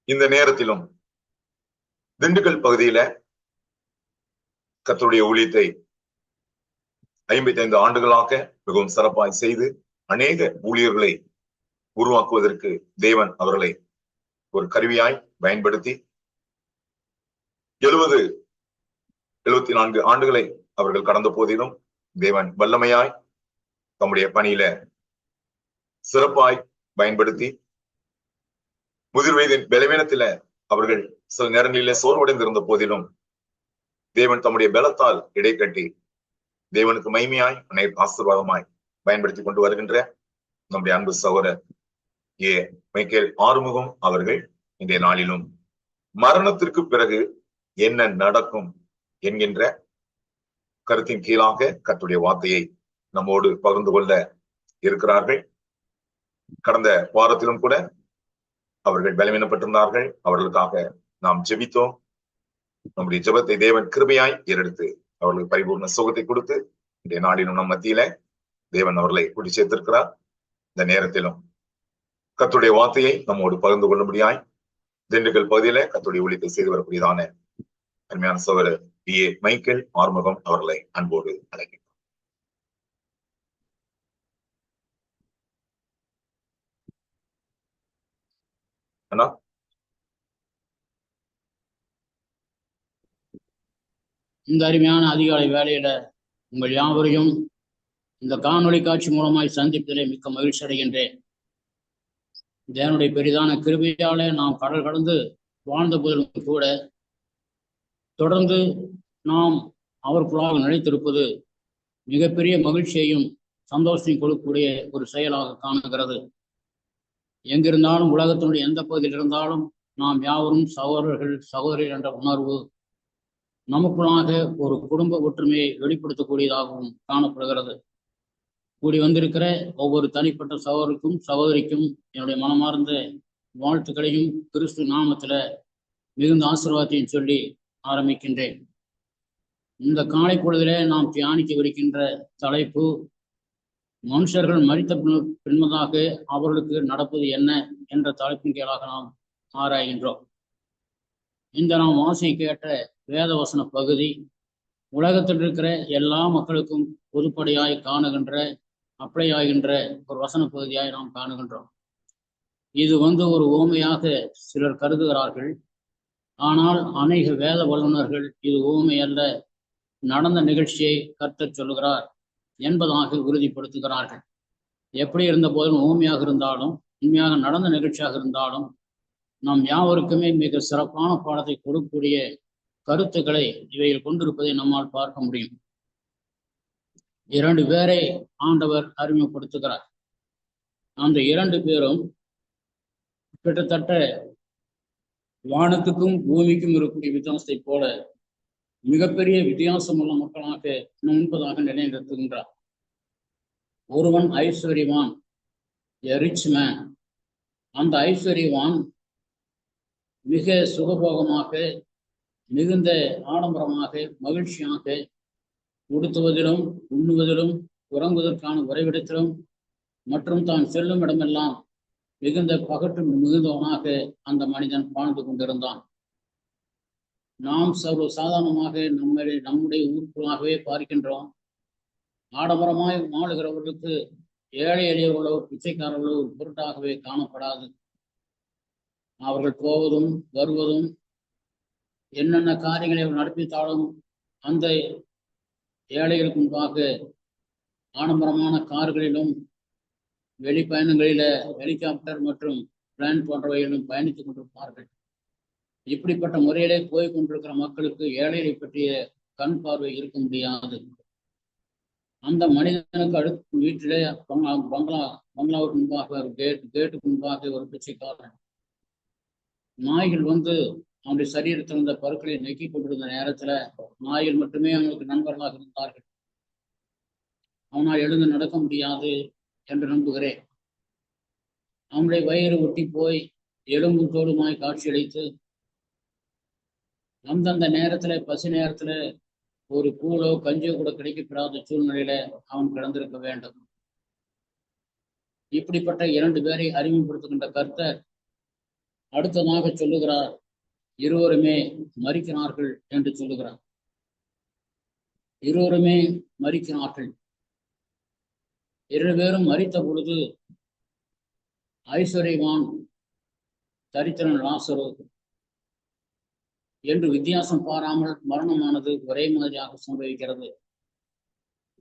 இந்த நேரத்திலும் திண்டுக்கல் பகுதியில கர்த்தருடைய ஊழியத்தை 55 ஆண்டுகளாக மிகவும் சிறப்பாய் செய்து அநேக ஊழியர்களை உருவாக்குவதற்கு தேவன் அவர்களை ஒரு கருவியாய் பயன்படுத்தி 74 ஆண்டுகளை அவர்கள் கடந்த போதிலும் தேவன் வல்லமையாய் தம்முடைய பணியில சிறப்பாய் பயன்படுத்தி முதிர் வயதின் பலவீனத்தில அவர்கள் சில நேரங்களிலே சோர்வடைந்திருந்த போதிலும் தேவன் தம்முடைய பலத்தால் இடைக்கட்டி தேவனுக்கு மகிமையாய் ஆசீர்வாதமாய் பயன்படுத்தி கொண்டு வருகின்ற நம்முடைய அன்பு சகோதரர் மைக்கேல் ஆறுமுகம் அவர்கள் இன்றைய நாளிலும் மரணத்திற்கு பிறகு என்ன நடக்கும் என்கின்ற கருத்தின் கீழாக கர்த்தருடைய வார்த்தையை நம்மோடு பகிர்ந்து கொள்ள இருக்கிறார்கள். கடந்த வாரத்திலும் கூட அவர்கள் பலவீனப்பட்டிருந்தார்கள். அவர்களுக்காக நாம் ஜெபித்தோம். நம்முடைய ஜெபத்தை தேவன் கிருபையாய் ஏறெடுத்து அவர்களுக்கு பரிபூர்ண சுகத்தை கொடுத்து இன்றைய நாளிலும் நம் மத்தியில தேவன் அவர்களை கூட்டி சேர்த்திருக்கிறார். இந்த நேரத்திலும் கர்த்தருடைய வார்த்தையை நம்மோடு பகிர்ந்து கொள்ளும்படியாய் திண்டுக்கல் பகுதியில கர்த்தருடைய ஊழியத்தை செய்து வரக்கூடியதான அருமையான சகோதரர் மைக்கேல் ஆறுமுகம் அவர்களை அன்போடு அழைக்கிறேன். அண்ணா, இந்த அருமையான அதிகாலை வேலையில உங்கள் யாவரையும் இந்த காணொளி காட்சி மூலமாய் சந்திப்பதிலே மிக்க மகிழ்ச்சி அடைகின்றேன். தேவனுடைய பெரிதான கிருபையாலே நாம் கடல் கடந்து வாழ்ந்த போதிலும் கூட தொடர்ந்து நாம் அவருக்குள்ளாக நிலைத்திருப்பது மிகப்பெரிய மகிழ்ச்சியையும் சந்தோஷத்தையும் கொடுக்கக்கூடிய ஒரு செயலாக காணுகிறது. எங்கிருந்தாலும் உலகத்தினுடைய எந்த பகுதியில் இருந்தாலும் நாம் யாவரும் சகோதரர்கள் சகோதரிகள் என்ற உணர்வு நமக்குள்ளாக ஒரு குடும்ப ஒற்றுமையை வெளிப்படுத்தக்கூடியதாகவும் காணப்படுகிறது. கூடி வந்திருக்கிற ஒவ்வொரு தனிப்பட்ட சகோதரருக்கும் சகோதரிக்கும் என்னுடைய மனமார்ந்த வாழ்த்துக்களையும் கிறிஸ்து நாமத்துல மிகுந்த ஆசீர்வாதத்தையும் சொல்லி ஆரம்பிக்கின்றேன். இந்த காலை பொழுதிலே நாம் தியானிக்கவிருக்கின்ற தலைப்பு மனுஷர்கள் மரித்த பின்பதாக அவர்களுக்கு நடப்பது என்ன என்ற தலைப்பின் கீழாக நாம் ஆராய்கின்றோம். இந்த நாம் வாசி கேட்ட வேதவசன பகுதி உலகத்தில் இருக்கிற எல்லா மக்களுக்கும் பொதுப்படையாய் காணுகின்ற அப்ளை ஆகின்ற ஒரு வசன பகுதியாய் நாம் காணுகின்றோம். இது ஒரு உவமையாக சிலர் கருதுகிறார்கள். ஆனால் அநேக வேத வல்லுநர்கள் இது உவமை அல்ல, நடந்த நிகழ்ச்சியை கர்த்தர் சொல்லுகிறார் என்பதாக உறுதிப்படுத்துகிறார்கள். எப்படி இருந்த போதும் உவமையாக இருந்தாலும் உண்மையாக நடந்த நிகழ்ச்சியாக இருந்தாலும் நாம் யாவருக்குமே மிக சிறப்பான பாடத்தை கொடுக்கக்கூடிய கருத்துக்களை இவைகள் கொண்டிருப்பதை நம்மால் பார்க்க முடியும். 2 பேரை ஆண்டவர் அறிமுகப்படுத்துகிறார். அந்த 2 பேரும் கிட்டத்தட்ட வானத்துக்கும் பூமிக்கும் இருக்கக்கூடிய வித்தியாசத்தை போல மிகப்பெரிய வித்தியாசம் உள்ள மக்களாக முன்பதாக நிலைநிறுத்துகின்றார். ஒருவன் ஐஸ்வர்யவான், எ ரிச் மேன். அந்த ஐஸ்வர்யவான் மிக சுகபோகமாக, மிகுந்த ஆடம்பரமாக, மகிழ்ச்சியாக உடுத்துவதிலும் உண்ணுவதிலும் உறங்குவதற்கான உறைவிடத்திலும் மற்றும் தான் செல்லும் இடமெல்லாம் மிகுந்த பகட்டு மிகுந்தவனாக அந்த மனிதன் வாழ்ந்து கொண்டிருந்தான். நாம் சர்வ சாதாரணமாக நம்முடைய ஊருக்குள்ளாகவே பார்க்கின்றோம். ஆடம்பரமாய் வாழுகிறவர்களுக்கு ஏழை எளியவர்களோ பிச்சைக்காரர்களோ ஒரு பொருட்டாகவே காணப்படாது. அவர்கள் போவதும் வருவதும் என்னென்ன காரியங்களை நடப்பித்தாலும் அந்த ஏழைகளுக்கு முன்பாக ஆடம்பரமான கார்களிலும் வெளிப்பயணங்களில ஹெலிகாப்டர் மற்றும் பிளான் போன்றவைகளிலும் பயணித்துக் கொண்டிருப்பார்கள். இப்படிப்பட்ட முறையிலே போய் கொண்டிருக்கிற மக்களுக்கு ஏழைகளை பற்றிய கண் பார்வை இருக்க முடியாது. அந்த மனிதனுக்கு அடுத்த வீட்டிலே பங்களாவுக்கு முன்பாக கேட்டுக்கு முன்பாக ஒரு பிச்சைக்காரன். நாய்கள் அவனுடைய சரீரத்தில் இருந்த பருக்களை நெக்கி கொண்டிருந்த நேரத்துல நாய்கள் மட்டுமே அவனுக்கு நண்பர்களாக இருந்தார்கள். அவனால் எழுந்து நடக்க முடியாது என்று நம்புகிறேன். அவனுடைய வயிறு ஒட்டி போய் எலும்பும் தோலுமாய் காட்சியளித்து அந்தந்த நேரத்துல பசி நேரத்துல ஒரு கூழோ கஞ்சியோ கூட கிடைக்கப்படாத சூழ்நிலையில அவன் கிடந்திருக்க வேண்டும். இப்படிப்பட்ட 2 பேரை அறிமுகப்படுத்துகின்ற கர்த்தர் அடுத்ததாக சொல்லுகிறார், இருவருமே மரிக்கிறார்கள் என்று சொல்லுகிறார். இருவருமே மரிக்கிறார்கள். இரண்டு பேரும் மரித்த பொழுது ஐஸ்வர்யவான், தரித்திரன் லாசரு என்று வித்தியாசம் பாராமல் மரணமானது ஒரே மாதிரியாக சம்பவிக்கிறது.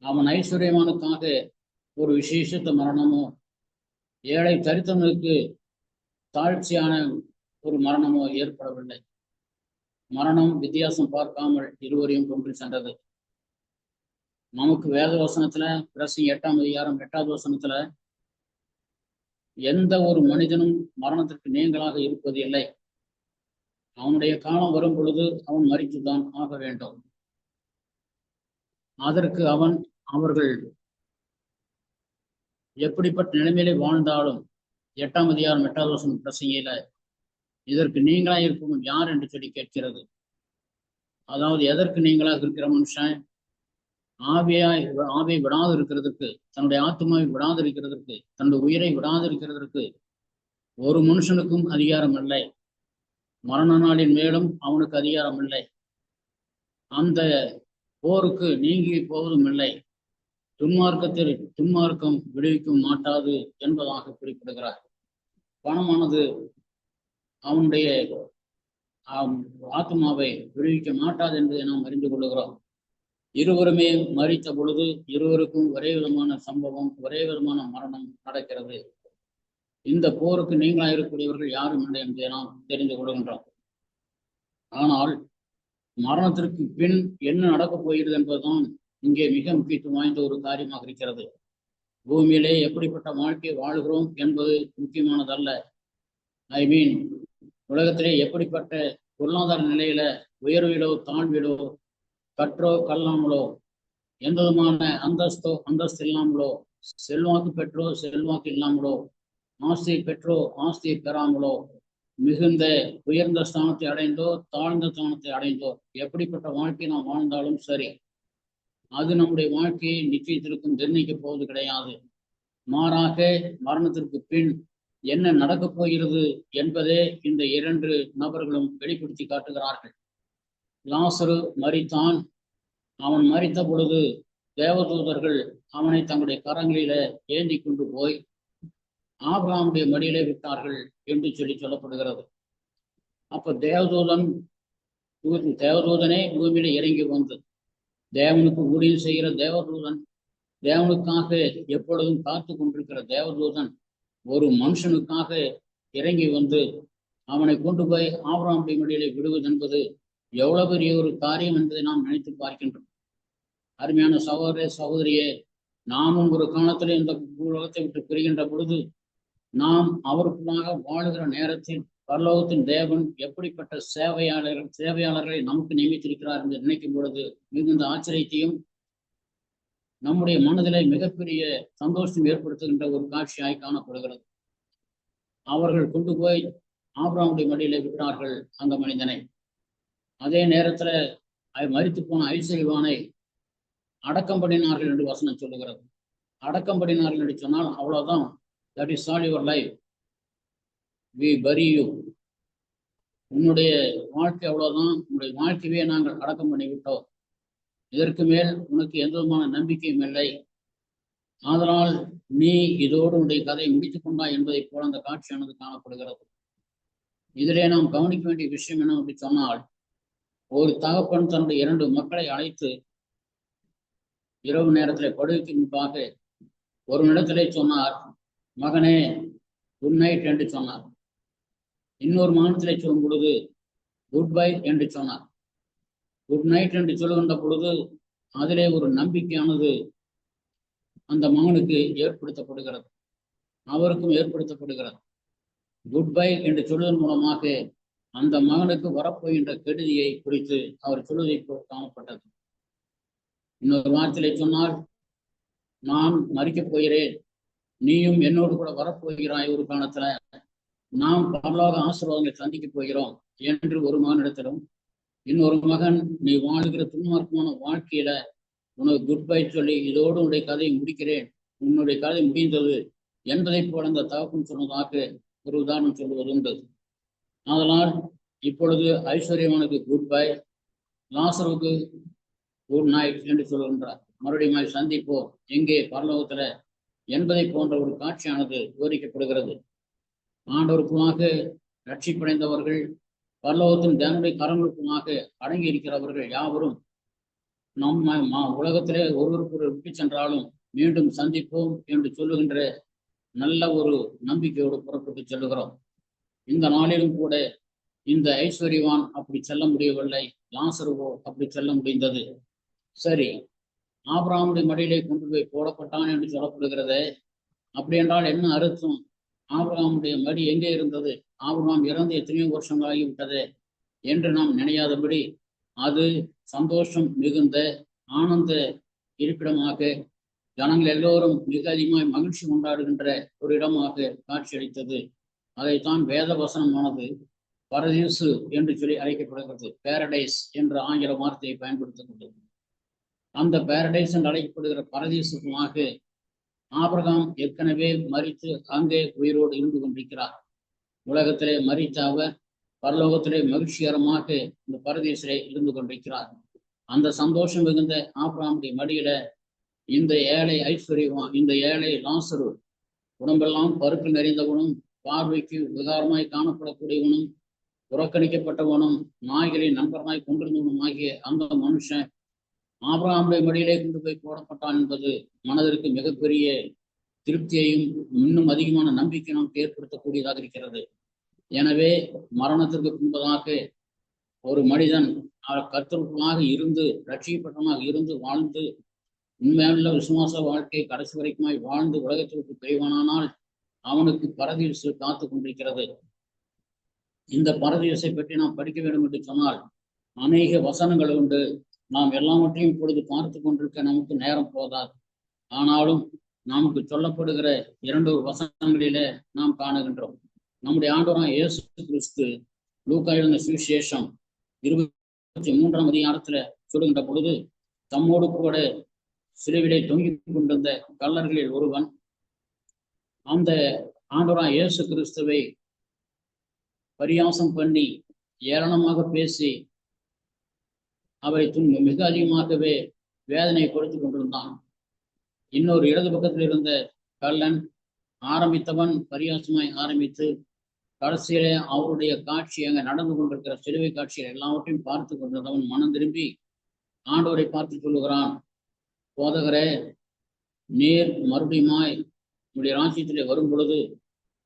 அவன் ஐஸ்வர்யவானுக்காக ஒரு விசேஷத்த மரணமோ, ஏழை தரித்திரனுக்கு தாழ்ச்சியான ஒரு மரணமோ ஏற்படவில்லை. மரணம் வித்தியாசம் பார்க்காமல் இருவரையும் கொண்டு சென்றது. நமக்கு வேத வசனத்துல பிரசங்க 8ஆம் அதிகாரம் 8வது வசனத்துல எந்த ஒரு மனிதனும் மரணத்திற்கு நீங்களாக இருப்பது இல்லை. அவனுடைய காலம் வரும் பொழுது அவன் மரித்துதான் ஆக வேண்டும். அதற்கு அவர்கள் எப்படிப்பட்ட நிலைமையிலே வாழ்ந்தாலும் 8ஆம் அதிகாரம் 8வது வசனம் பிரசங்கியில இதற்கு நீங்களா இருப்பவன் யார் என்று சொல்லி கேட்கிறது. அதாவது எதற்கு நீங்களாக இருக்கிற மனுஷன் ஆவியை விடாது இருக்கிறதுக்கு, தன்னுடைய ஆத்மாவை விடாது இருக்கிறதற்கு, தன்னுடைய உயிரை விடாது இருக்கிறதற்கு ஒரு மனுஷனுக்கும் அதிகாரம் இல்லை. மரண நாளின் மேலும் அவனுக்கு அதிகாரம் இல்லை. அந்த போருக்கு நீங்கி போவதும் இல்லை. துன்மார்க்கம் விடுவிக்க மாட்டாது என்பதாக குறிப்பிடுகிறார். பணமானது அவனுடைய ஆத்மாவை விடுவிக்க மாட்டாது என்பதை நாம் அறிந்து கொள்ளுகிறோம். இருவருமே மரித்த பொழுது இருவருக்கும் ஒரே விதமான சம்பவம், ஒரே விதமான மரணம் நடக்கிறது. இந்த போருக்கு நீங்களா இருக்கக்கூடியவர்கள் யாரும் இல்லை என்பதை நாம் தெரிந்து கொள்கின்றோம். ஆனால் மரணத்திற்கு பின் என்ன நடக்கப் போகிறது என்பதுதான் இங்கே மிக முக்கியத்துவம் வாய்ந்த ஒரு காரியமாக இருக்கிறது. பூமியிலே எப்படிப்பட்ட வாழ்க்கை வாழ்கிறோம் என்பது முக்கியமானதல்ல. உலகத்திலே எப்படிப்பட்ட பொருளாதார நிலையில உயர்விலோ தாழ்விலோ, கற்றோ கல்லாமலோ, எந்த விதமான அந்தஸ்து இல்லாமலோ, செல்வாக்கு பெற்றோ செல்வாக்கு இல்லாமலோ, ஆஸ்தியை பெற்றோ ஆஸ்தியை பெறாமலோ, மிகுந்த உயர்ந்த ஸ்தானத்தை அடைந்தோ தாழ்ந்த ஸ்தானத்தை அடைந்தோ, எப்படிப்பட்ட வாழ்க்கை நாம் வாழ்ந்தாலும் சரி, அது நம்முடைய வாழ்க்கையை நிச்சயத்திற்கும் நிர்ணயிக்க போவது கிடையாது. மாறாக மரணத்திற்கு பின் என்ன நடக்கப் போகிறது என்பதே இந்த இரண்டு நபர்களும் வெளிப்படுத்தி காட்டுகிறார்கள். லாசரு மரித்தான். அவன் மரித்த பொழுது தேவதூதர்கள் அவனை தங்களுடைய கரங்களில ஏந்தி கொண்டு போய் ஆபிரகாமுடைய மடியிலே விட்டார்கள் என்று சொல்லப்படுகிறது. அப்ப தேவதூதனே பூமியில இறங்கி வந்து தேவனுக்கு ஊழியம் செய்கிற தேவதூதன், தேவனுக்காக எப்பொழுதும் காத்து கொண்டிருக்கிற தேவதூதன் ஒரு மனுஷனுக்காக இறங்கி வந்து அவனை கொண்டு போய் ஆபிரகாமுடைய மடியிலே விடுவது என்பது எவ்வளவு பெரிய ஒரு காரியம் என்பதை நாம் நினைத்து பார்க்கின்றோம். அருமையான சகோதர சகோதரியே, நாமும் ஒரு காலத்தில் இந்த உலகத்தை விட்டு பிரிகின்ற பொழுது நாம் அவருக்குள்ளாக வாழுகிற நேரத்தில் பரலோகத்தின் தேவன் எப்படிப்பட்ட சேவையாளர்களை நமக்கு நியமித்திருக்கிறார் என்று நினைக்கும் பொழுது மிகுந்த ஆச்சரியத்தையும் நம்முடைய மனதிலே மிகப்பெரிய சந்தோஷம் ஏற்படுத்துகின்ற ஒரு காட்சியாய் காணப்படுகிறது. அவர்கள் கொண்டு போய் ஆபிரகாமுடைய மடியிலே விட்டார்கள் அந்த மனிதனை. அதே நேரத்துல மரித்து போன ஐஸ்வர்யவானை அடக்கம் பண்ணினார்கள் என்று வசனம் சொல்லுகிறது. அடக்கம் பண்ணினார்கள் என்று சொன்னால் அவ்வளவுதான், that is all your life, we bury you. உன்னுடைய வாழ்க்கை அவ்வளவுதான், உன்னுடைய வாழ்க்கையே நாங்கள் அடக்கம் பண்ணிவிட்டோம். இதற்கு மேல் உனக்கு எந்த விதமான நம்பிக்கையும் இல்லை. ஆதலால் நீ இதோடு உன்னுடைய கதையை முடித்துக் கொண்டாய் என்பதை போல அந்த காட்சியானது காணப்படுகிறது. இதிலே நாம் கவனிக்க வேண்டிய விஷயம் என்ன அப்படி சொன்னால், ஒரு தகப்பன் தன்னுடைய 2 மக்களை அழைத்து இரவு நேரத்தில் படுகைக்கு முன்பாக ஒரு இடத்திலே சொன்னார், மகனே குட் நைட் என்று சொன்னார். இன்னொரு மகனத்திலே சொல்லும் பொழுது குட் பை என்று சொன்னார். குட் நைட் என்று சொல்லுகின்ற பொழுது அதிலே ஒரு நம்பிக்கையானது அந்த மகனுக்கு ஏற்படுத்தப்படுகிறது, அவருக்கும் ஏற்படுத்தப்படுகிறது. குட் பை என்று சொல்வதன் மூலமாக அந்த மகனுக்கு வரப்போகின்ற கெடுதியை குறித்து அவர் சொல்வதை காணப்பட்டது. இன்னொரு வார்த்தையிலே சொன்னால், நான் மரிக்கப் போகிறேன், நீயும் என்னோடு கூட வரப்போகிறாய், ஒரு காலத்துல நாம் பரலோக ஆசீர்வாதங்களை சந்திக்கப் போகிறோம் என்று ஒரு மகனிடத்திலும், இன்னொரு மகன் நீ வாழ்கிற துன்மார்க்கமான வாழ்க்கையில உனக்கு குட் பை சொல்லி இதோடு உன்னுடைய கதையை முடிக்கிறேன், உன்னுடைய கதை முடிந்தது என்பதை போல அந்த தகப்பன் சொன்னதாக ஒரு உதாரணம் சொல்வது உண்டு. அதனால் இப்பொழுது ஐஸ்வர்யவானுக்கு குட் பை, லாசருக்கு குட் நைட் என்று சொல்கின்றார். மறுபடியும் சந்திப்போம் எங்கே? பரலோகத்துல என்பதை போன்ற ஒரு காட்சியானது விவரிக்கப்படுகிறது. ஆண்டவருக்குமாக ரட்சிப்படைந்தவர்கள், பரலோகத்தின் தேவனுடைய கரங்களுக்குமாக அடங்கி இருக்கிறவர்கள் யாவரும் நம்ம உலகத்திலே ஒருவருக்கு விட்டு சென்றாலும் மீண்டும் சந்திப்போம் என்று சொல்லுகின்ற நல்ல ஒரு நம்பிக்கையோடு புறப்பட்டு செல்லுகிறோம். இந்த நாளிலும் கூட இந்த ஐஸ்வர்யவான் அப்படி செல்ல முடியவில்லை, லாசருவோ அப்படி செல்ல முடிந்தது. சரி, ஆபிரகாமுடைய மடியிலே கொண்டு போய் போடப்பட்டான் என்று சொல்லப்படுகிறது. அப்படி என்றால் என்ன அர்த்தம்? ஆபிரகாமுடைய மடி எங்கே இருந்தது? ஆபிரகாம் இறந்து எத்தனையோ வருஷங்கள் ஆகிவிட்டது என்று நாம் நினையாதபடி அது சந்தோஷம் மிகுந்த ஆனந்த இருப்பிடமாக, ஜனங்கள் எல்லோரும் மிக அதிகமாய் மகிழ்ச்சி கொண்டாடுகின்ற ஒரு இடமாக காட்சியளித்தது. அதைத்தான் வேத வசனமானது பரதீசு என்று சொல்லி அழைக்கப்படுகிறது. பேரடைஸ் என்ற ஆங்கில வார்த்தையை பயன்படுத்துகிறது. அந்த பேரடைஸ் என்று அழைக்கப்படுகிற பரதீசுக்குமாக ஆபிரகாம் ஏற்கனவே மரித்து அங்கே உயிரோடு இருந்து கொண்டிருக்கிறார். உலகத்திலே மரித்த அவர் பரலோகத்திலே மகிழ்ச்சிகரமாக இந்த பரதீசிலே இருந்து கொண்டிருக்கிறார். அந்த சந்தோஷம் மிகுந்த ஆபிரகாமுடைய மடியில இந்த ஏழை ஐஸ்வர்யவான், இந்த ஏழை லாசரு, உடம்பெல்லாம் பருப்பு நிறைந்தவனும், பார்வைக்கு விகாரமாய் காணப்படக்கூடியவனும், புறக்கணிக்கப்பட்டவனும், நாய்களின் நண்பர்களாய் கொண்டிருந்தவனும் ஆகிய அந்த மனுஷன் ஆபிரகாமுடைய மடியிலே கொண்டு போய் போடப்பட்டான் என்பது மனதிற்கு மிகப்பெரிய திருப்தியையும் இன்னும் அதிகமான நம்பிக்கை நமக்கு ஏற்படுத்தக்கூடியதாக இருக்கிறது. எனவே மரணத்திற்கு பின்பதாக ஒரு மனிதன் கர்த்தருக்குள்ளாக இருந்து, ரட்சிக்கப்பட்டவனாக இருந்து வாழ்ந்து, உண்மையுள்ள விசுவாச வாழ்க்கை கடைசி வரைக்குமாய் வாழ்ந்து உலகத்திற்கு பெய்வானால் அவனுக்கு பரதீசு காத்து கொண்டிருக்கிறது. இந்த பரதீசை பற்றி நாம் படிக்க வேண்டும் என்று சொன்னால் அநேக வசனங்கள் உண்டு. நாம் எல்லாவற்றையும் இப்பொழுது பார்த்து கொண்டிருக்க நமக்கு நேரம் போதாது. ஆனாலும் நமக்கு சொல்லப்படுகிற 2 வசனங்களிலே நாம் காணுகின்றோம். நம்முடைய ஆண்டவராகிய இயேசு கிறிஸ்து லூக்கா எழுதின சுவிசேஷம் 23ஆம் அதிகாரத்துல சொல்லுகின்ற பொழுது, தம்மோடு கூட சிலுவிலே தொங்கிக் கொண்டிருந்த கள்ளர்களில் ஒருவன் அந்த ஆண்டவராகிய இயேசு கிறிஸ்துவை பரியாசம் பண்ணி ஏளனமாக பேசி அவரை மிக அதிகமாகவே வேதனை கொடுத்து கொண்டிருந்தான். இன்னொரு இடது பக்கத்தில் இருந்த கள்ளன் ஆரம்பித்தவன் பரியாசமாய் ஆரம்பித்து கடைசியிலே அவருடைய காட்சி அங்கே நடந்து கொண்டிருக்கிற சிலுவை காட்சிகள் எல்லாவற்றையும் பார்த்து கொண்டிருந்தவன் மனம் திரும்பி ஆண்டவரை பார்த்து சொல்லுகிறான், போதகரே, நீர் மறுபடியுமாய் உடைய ராஜ்யத்திலே வரும் பொழுது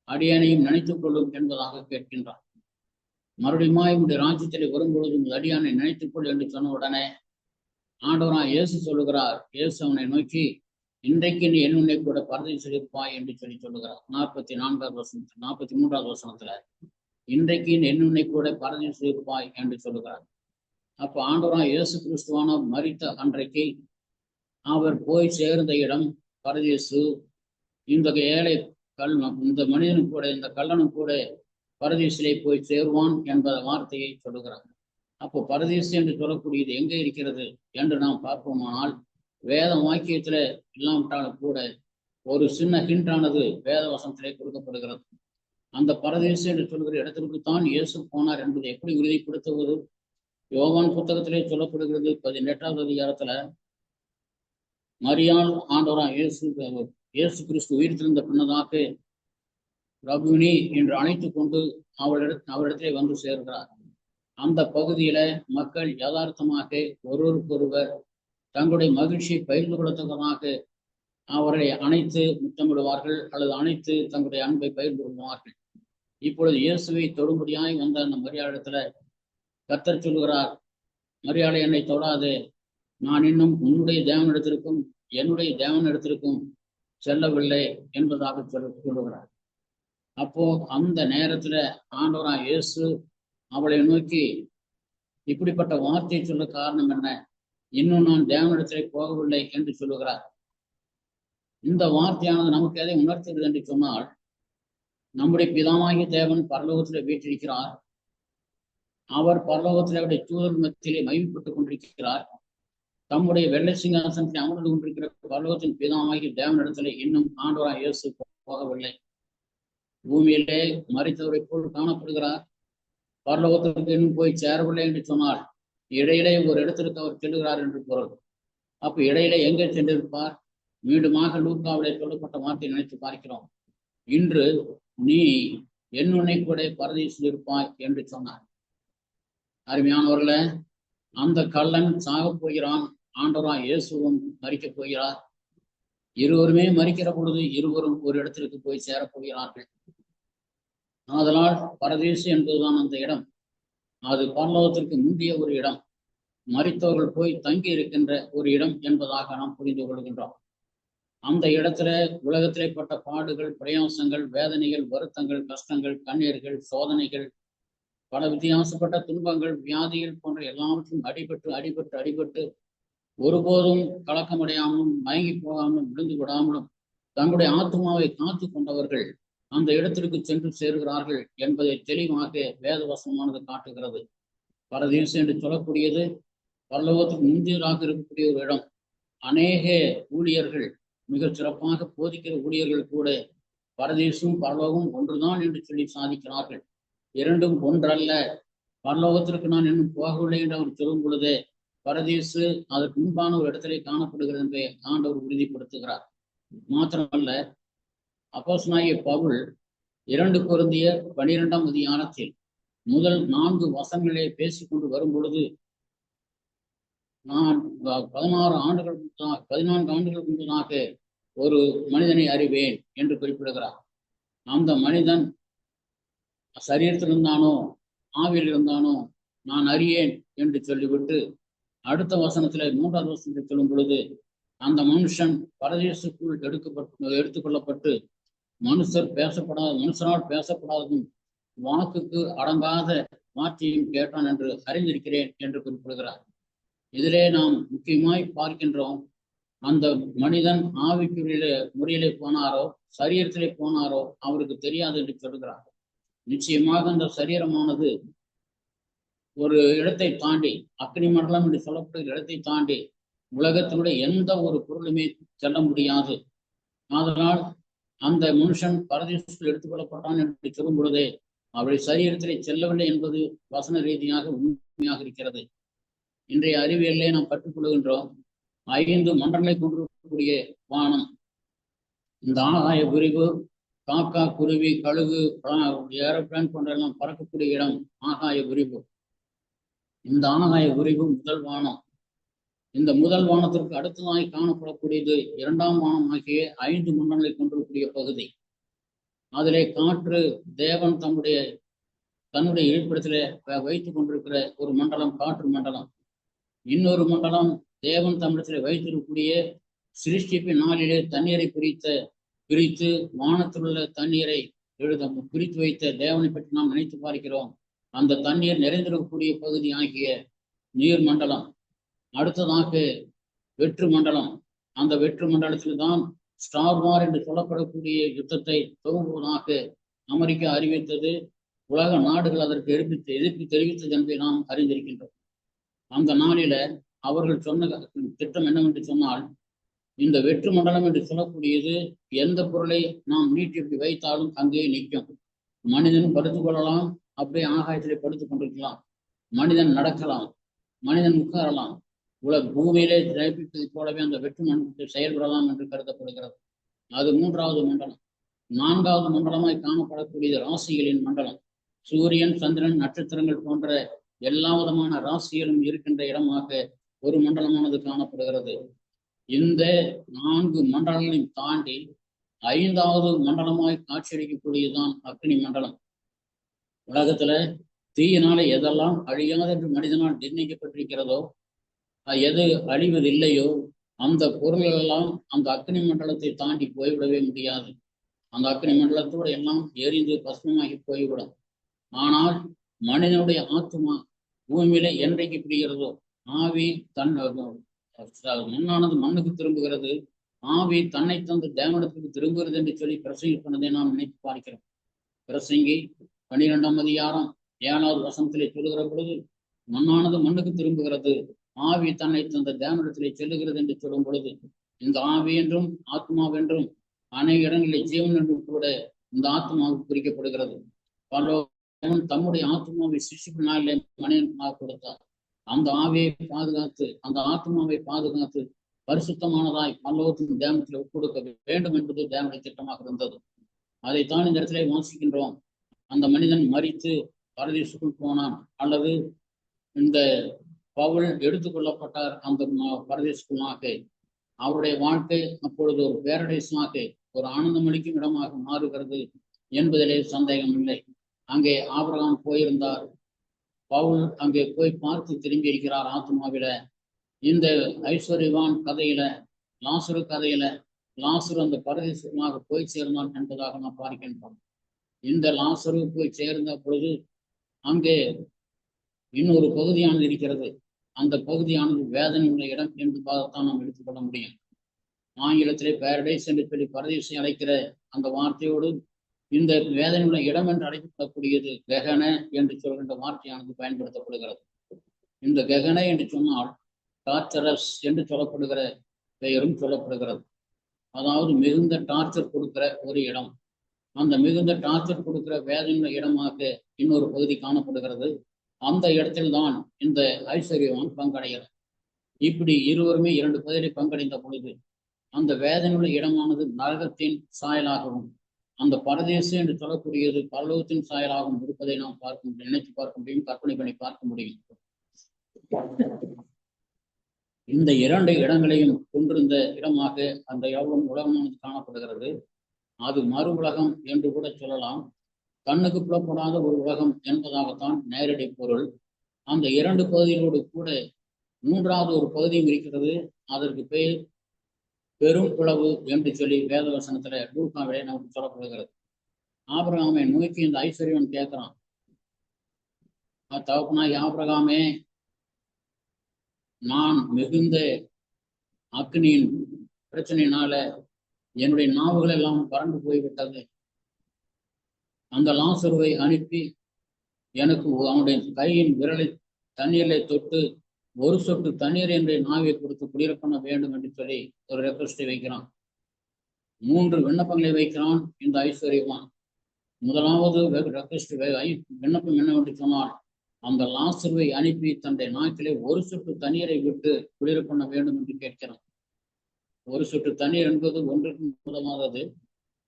அடியானையும் நினைத்துக் கொள்ளும் என்பதாக கேட்கின்றான். மறுபடியுமாய் உடைய ராஜ்யத்திலே வரும் பொழுது உங்கள் அடியானை நினைத்துக் கொள் என்று சொன்ன உடனே ஆண்டவராய் இயேசு சொல்லுகிறார். இயேசு அவனை நோக்கி, இன்றைக்கு நீ என்னுன்னை கூட பரதீசில் இருப்பாய் என்று சொல்லுகிறார். 43வது வசனத்துல இன்றைக்கு என்னுன்னை கூட பரதீசில் இருப்பாய் என்று சொல்லுகிறார். அப்ப ஆண்டவராய் இயேசு கிறிஸ்துவான மரித்த அன்றைக்கு அவர் போய் சேர்ந்த இடம் பரதீசு. இந்த ஏழை இந்த மனிதனும் கூட, இந்த கள்ளனும் கூட பரதீசிலே போய் சேருவான் என்ற வார்த்தையை சொல்லுகிறார். அப்போ பரதீசு என்று சொல்லக்கூடியது எங்கே இருக்கிறது என்று நாம் பார்ப்போமானால், வேத வாக்கியத்துல இல்லாவிட்டாலும் கூட ஒரு சின்ன ஹிண்டானது வேத வசனத்திலே கொடுக்கப்படுகிறது. அந்த பரதீசு என்று சொல்கிற இடத்திற்குத்தான் இயேசு போனார் என்பதை எப்படி உறுதிப்படுத்துவது? யோவான் புத்தகத்திலே சொல்லப்படுகிறது 18வது அதிகாரத்துல, மரியாள் ஆண்டவராய் இயேசு கிறிஸ்து உயிர்த்திருந்த பின்னதாக ரபுனி என்று அழைத்து கொண்டு அவரிடத்திலே வந்து சேர்கிறார். அந்த பகுதியில மக்கள் யதார்த்தமாக ஒருவருக்கொருவர் தங்களுடைய மகிழ்ச்சியை பகிர்ந்து கொள்ளத்தக்கதாக அவரை அணைத்து முத்தமிடுவார்கள் அல்லது அணைத்து தங்களுடைய அன்பை பகிர்ந்து கொள்வார்கள். இப்பொழுது இயேசுவை தொடும்படியாய் வந்த அந்த மரியாளிடத்துல கர்த்தர் சொல்லுகிறார், மரியாதை என்னை தொடாது, நான் இன்னும் உன்னுடைய தேவனிடத்திற்கும் என்னுடைய தேவனிடத்திற்கும் செல்லவில்லை என்பதாக சொல்லுகிறார். அப்போ அந்த நேரத்துல ஆண்டவராய் இயேசு அவளை நோக்கி இப்படிப்பட்ட வார்த்தையை சொல்ல காரணம் என்ன? இன்னும் நான் தேவனிடத்திலே போகவில்லை என்று சொல்லுகிறார். இந்த வார்த்தையானது நமக்கு எதை உணர்த்துகிறது என்று சொன்னால், நம்முடைய பிதாவாகிய தேவன் பரலோகத்திலே வீற்றிருக்கிறார். அவர் பரலோகத்திலே அவருடைய தூதர் மத்தியிலே மகிழ்ப்பட்டுக் கொண்டிருக்கிறார். தம்முடைய வெள்ளை சிங்காசனத்தை அமர்ந்து கொண்டிருக்கிற பரலோகத்தின் பிதாவாகிய தேவனிடத்திலே இன்னும் ஆண்டவராய் இயேசு போகவில்லை. பூமியிலே மரித்தவரை போல் காணப்படுகிறார். பரலோகத்திற்கு இன்னும் போய் சேரவில்லை என்று சொன்னால் இடையிலே ஒரு இடத்திற்கு அவர் செல்லுகிறார் என்று பொருள். அப்ப இடையிலே எங்கே சென்றிருப்பார்? மீண்டுமாக லூக்காவிலே சொல்லப்பட்ட வார்த்தையை நினைத்து பார்க்கிறோம். இன்று நீ என்னுன்னை கூட பரதீசில் இருப்பாய் என்று சொன்னார். அருமையானவர்களே, அந்த கள்ளன் சாகப் போகிறான், ஆண்டவராய் இயேசுவும் மரிக்கப் போகிறார். இருவருமே மரிக்கிற பொழுது இருவரும் ஒரு இடத்திற்கு போய் சேரப்போகிறார்கள். ஆதலால் பரதீசு என்பதுதான் அந்த இடம். அது பரலோகத்திற்கு முந்திய ஒரு இடம், மரித்தவர்கள் போய் தங்கி இருக்கின்ற ஒரு இடம் என்பதாக நாம் புரிந்து கொள்கின்றோம். அந்த இடத்துல உலகத்திலே பட்ட பாடுகள், பிரயாசங்கள், வேதனைகள், வருத்தங்கள், கஷ்டங்கள், கண்ணீர்கள், சோதனைகள், பல வித்தியாசப்பட்ட துன்பங்கள், வியாதிகள் போன்ற எல்லாவற்றையும் அடிபட்டு ஒருபோதும் கலக்கமடையாமலும் மயங்கி போகாமலும் விழுந்து விடாமலும் தங்களுடைய ஆத்மாவை காத்து கொண்டவர்கள் அந்த இடத்திற்கு சென்று சேருகிறார்கள் என்பதை தெளிவாக வேதவசமானது காட்டுகிறது. பரதீசு என்று சொல்லக்கூடியது பரலோகத்துக்கு முந்தியதாக இருக்கக்கூடிய ஒரு இடம். அநேக ஊழியர்கள், மிக சிறப்பாக போதிக்கிற ஊழியர்கள் கூட பரதீசும் பரலோகம் ஒன்றுதான் என்று சொல்லி சாதிக்கிறார்கள். இரண்டும் ஒன்றல்ல, பரலோகத்திற்கு நான் இன்னும் போகவில்லை என்று அவர் சொல்லும் பொழுதே பரதீசு அதற்கு முன்பான ஒரு இடத்திலே காணப்படுகிறது என்று ஆண்டவர் உறுதிப்படுத்துகிறார். மாத்திரமல்ல, அப்போஸ்தலனாகிய பவுல் 2 கொரிந்தியர் 12ஆம் அதிகாரத்தில் முதல் 4 வசனங்களே பேசிக்கொண்டு வரும் பொழுது, நான் 14 ஆண்டுகள் முன்பதாக ஒரு மனிதனை அறிவேன் என்று குறிப்பிடுகிறார். அந்த மனிதன் சரீரத்தில் இருந்தானோ ஆவியில் இருந்தானோ நான் அறியேன் என்று சொல்லிவிட்டு அடுத்த வசனத்துல 3ஆவது வசனத்தை சொல்லும் பொழுது, அந்த மனுஷன் பரதீசுக்குள் எடுத்துக்கொள்ளப்பட்டு மனுஷரால் பேசப்படாததும் வாக்குக்கு அடங்காத வார்த்தையும் கேட்டான் என்று அறிந்திருக்கிறேன் என்று குறிப்பிடுகிறார். இதிலே நாம் முக்கியமாய் பார்க்கின்றோம், அந்த மனிதன் ஆவிக்குரிய முறையிலே போனாரோ சரீரத்திலே போனாரோ அவருக்கு தெரியாது என்று சொல்கிறார். நிச்சயமாக அந்த சரீரமானது ஒரு இடத்தை தாண்டி, அக்னி மண்டலம் என்று சொல்லப்படுகிற இடத்தை தாண்டி உலகத்தினுடைய எந்த ஒரு பொருளுமே செல்ல முடியாது. அதனால் அந்த மனுஷன் பரதீசத்தில் எடுத்துக்கொள்ளப்பட்டான் என்று சொல்லும் பொழுதே அவருடைய சரீரத்திலே செல்லவில்லை என்பது வசன ரீதியாக உண்மையாக இருக்கிறது. இன்றைய அறிவியலே நாம் கற்றுக்கொள்கின்றோம், 5 மண்டலங்களை கொண்டிருக்கக்கூடிய வானம், இந்த ஆகாய விரிவு, காக்கா, குருவி, கழுகு, ஏரோப்ளேன் போன்றெல்லாம் பறக்கக்கூடிய இடம் ஆகாய விரிவு. இந்த ஆகாய விரிவு முதல் வானம். இந்த முதல் வானத்திற்கு அடுத்ததாய் காணப்படக்கூடியது 2ஆம் வானம் ஆகிய 5 மண்டலங்களை கொண்டிருக்கக்கூடிய பகுதி. அதிலே காற்று தேவன் தன்னுடைய இருப்பிடத்திலே வைத்துக் கொண்டிருக்கிற ஒரு மண்டலம் காற்று மண்டலம். இன்னொரு மண்டலம் தேவன் தம்மிடத்திலே வைத்திருக்கக்கூடிய சிருஷ்டிப்பின் நாளிலே தண்ணீரை பிரித்து வானத்தில் உள்ள தண்ணீரை பிரித்து வைத்த தேவனை பற்றி நாம் நினைத்து பார்க்கிறோம். அந்த தண்ணீர் நிறைந்திருக்கக்கூடிய பகுதி ஆகிய நீர் மண்டலம். அடுத்ததாக வெற்று மண்டலம். அந்த வெற்று மண்டலத்தில் தான் ஸ்டார் வார் என்று சொல்லப்படக்கூடிய யுத்தத்தை துவங்குவதாக அமெரிக்கா அறிவித்தது. உலக நாடுகள் அதற்கு எதிர்ப்பு தெரிவித்தது என்பதை நாம் அறிந்திருக்கின்றோம். அந்த நாளில அவர்கள் சொன்ன திட்டம் என்னவென்று சொன்னால், இந்த வெற்று மண்டலம் என்று சொல்லக்கூடியது எந்த பொருளை நாம் நீட்டி வைத்தாலும் அங்கே நிற்கும். மனிதன் படுத்துக் கொள்ளலாம், அப்படியே ஆகாயத்திலே படுத்துக் கொண்டிருக்கலாம். மனிதன் நடக்கலாம், மனிதன் உட்காரலாம். பூமியிலே ஜெயிப்பதை போலவே அந்த வெற்று மண்டலத்தில் செயல்படலாம் என்று கருதப்படுகிறது. அது 3ஆவது மண்டலம். 4ஆவது மண்டலமாய் காணப்படக்கூடியது ராசிகளின் மண்டலம். சூரியன், சந்திரன், நட்சத்திரங்கள் போன்ற எல்லா விதமான ராசிகளும் இருக்கின்ற இடமாக ஒரு மண்டலமானது காணப்படுகிறது. இந்த 4 மண்டலங்களையும் தாண்டி 5ஆவது மண்டலமாய் காட்சியளிக்கக்கூடியதுதான் அக்னி மண்டலம். உலகத்துல தீயினால எதெல்லாம் அழியாது என்று மனிதனால் நிர்ணயிக்கப்பட்டிருக்கிறதோ, எது அழிவதில்லையோ அந்த பொருள்கள் எல்லாம் அந்த அக்னி மண்டலத்தை தாண்டி போய்விடவே முடியாது. அந்த அக்னி மண்டலத்தோடு எல்லாம் எரிந்து பசுமமாகி போய்விடும். ஆனால் மனிதனுடைய ஆத்மா பூமியில என்றைக்கு பிடிக்கிறதோ, ஆவி மண்ணானது மண்ணுக்கு திரும்புகிறது, ஆவி தன்னை தந்து தேவனத்துக்கு திரும்புகிறது என்று சொல்லி பிரசங்கி பண்ணதை நாம் நினைத்து பார்க்கிறோம். பிரசங்கி 12ஆம் அதிகாரம் 7ஆவது வசனத்திலே சொல்லுகிற பொழுது, மண்ணானது மண்ணுக்கு திரும்புகிறது, ஆவி தன்னை தந்த தேவனிடத்திலே செல்லுகிறது என்று சொல்லும் பொழுது, இந்த ஆவி என்றும் ஆத்மாவென்றும் அநேக இடங்களில் ஜீவன் என்றும் கூட இந்த ஆத்மாவுக்கு குறிக்கப்படுகிறது. தேவன் தம்முடைய ஆத்மாவை சிருஷ்டிப்பு நாளிலே மனிதனுக்காக கொடுத்தார். அந்த ஆவியை பாதுகாத்து, அந்த ஆத்மாவை பாதுகாத்து பரிசுத்தமானதாய் பரலோகத்தின் தேவனத்தில் ஒப்புக்கொடுக்க வேண்டும் என்பது தேவனுடைய திட்டமாக இருந்தது. அதைத்தான் இந்த இடத்திலே வாசிக்கின்றோம். அந்த மனிதன் மரித்து பரதீசுக்குள் போனான், அல்லது இந்த பவுல் எடுத்துக்கொள்ளப்பட்டார் அந்த பரதேசமாக. அவருடைய வாழ்க்கை அப்பொழுது ஒரு பேரடைஸாக, ஒரு ஆனந்தமளிக்கும் இடமாக மாறுகிறது என்பதிலே சந்தேகம் இல்லை. அங்கே ஆபிரகாம் போயிருந்தார். பவுல் அங்கே போய் பார்த்து திரும்பி இருக்கிறார் ஆத்மாவில. இந்த ஐஸ்வர்யவான் கதையில, லாசரு கதையில, லாசரு அந்த பரதேசமாக போய் சேர்ந்தான் என்பதாக நாம் பார்க்கின்றோம். இந்த லாசரு போய் சேர்ந்த பொழுது அங்கே இன்னொரு பகுதியானது இருக்கிறது. அந்த பகுதியானது வேதனை உள்ள இடம் என்பதாகத்தான் நாம் எடுத்துக்கொள்ள முடியும். ஆங்கிலத்திலே பேரடைஸ் என்று சொல்லி பரதேசை அழைக்கிற அந்த வார்த்தையோடு இந்த வேதனை உள்ள இடம் என்று அழைக்கப்படக்கூடியது கெகன என்று சொல்கின்ற வார்த்தையானது பயன்படுத்தப்படுகிறது. இந்த கெகன என்று சொன்னால் டார்ச்சரஸ் என்று சொல்லப்படுகிற பெயரும் சொல்லப்படுகிறது. அதாவது மிகுந்த டார்ச்சர் கொடுக்கிற ஒரு இடம். அந்த மிகுந்த டார்ச்சர் கொடுக்கிற வேதனை இடமாக இன்னொரு பகுதி காணப்படுகிறது. அந்த இடத்தில்தான் இந்த ஐஸ்வர்யவான் பங்கடைகிறார். இப்படி இருவருமே இரண்டு பகுதியை பங்கடைந்த பொழுது அந்த வேதனையுள்ள இடமானது நரகத்தின் சாயலாகவும், அந்த பரதேசம் என்று சொல்லக்கூடியது பரலோகத்தின் சாயலாகவும் இருப்பதை நாம் நினைத்து பார்க்க முடியும், கற்பனை பண்ணி பார்க்க முடியும். இந்த இரண்டு இடங்களையும் கொண்டிருந்த இடமாக அந்த உலகமானது காணப்படுகிறது. அது மறு உலகம் என்று கூட சொல்லலாம். கண்ணுக்கு புலப்படாத ஒரு உலகம் என்பதாகத்தான் நேரடி பொருள். அந்த இரண்டு பகுதிகளோடு கூட மூன்றாவது ஒரு பகுதியும் இருக்கிறது. அதற்கு பெயர் பெரும் பிளவு என்று சொல்லி வேதவசனத்துல லூக்காவிலே நமக்கு சொல்லப்படுகிறது. ஆபிரகாமை நோக்கி இந்த ஐஸ்வர்யவன் கேட்கிறான், தகப்பனாய் ஆபிரகாமே, நான் மிகுந்த அக்னியின் பிரச்சனையினால என்னுடைய நாவுகள் எல்லாம் வறண்டு போய்விட்டது. அந்த லாசருவை அனுப்பி எனக்கு அவனுடைய கையின் விரலை தண்ணீரை தொட்டு ஒரு சொட்டு தண்ணீர் என்ற நாவை கொடுத்து குளிர பண்ண வேண்டும் என்று சொல்லி ஒரு ரெக்வஸ்டை வைக்கிறான். 3 விண்ணப்பங்களை வைக்கிறான் இந்த ஐஸ்வர்யவான். முதலாவது ரெக்வஸ்ட் விண்ணப்பம் என்னவென்று சொன்னால், அந்த லாசருவை அனுப்பி தன்னுடைய நாக்கிலே ஒரு சொட்டு தண்ணீரை விட்டு குளிர பண்ண வேண்டும் என்று கேட்கிறான். ஒரு சொட்டு தண்ணீர் என்பது ஒன்றுக்கு முதலானது.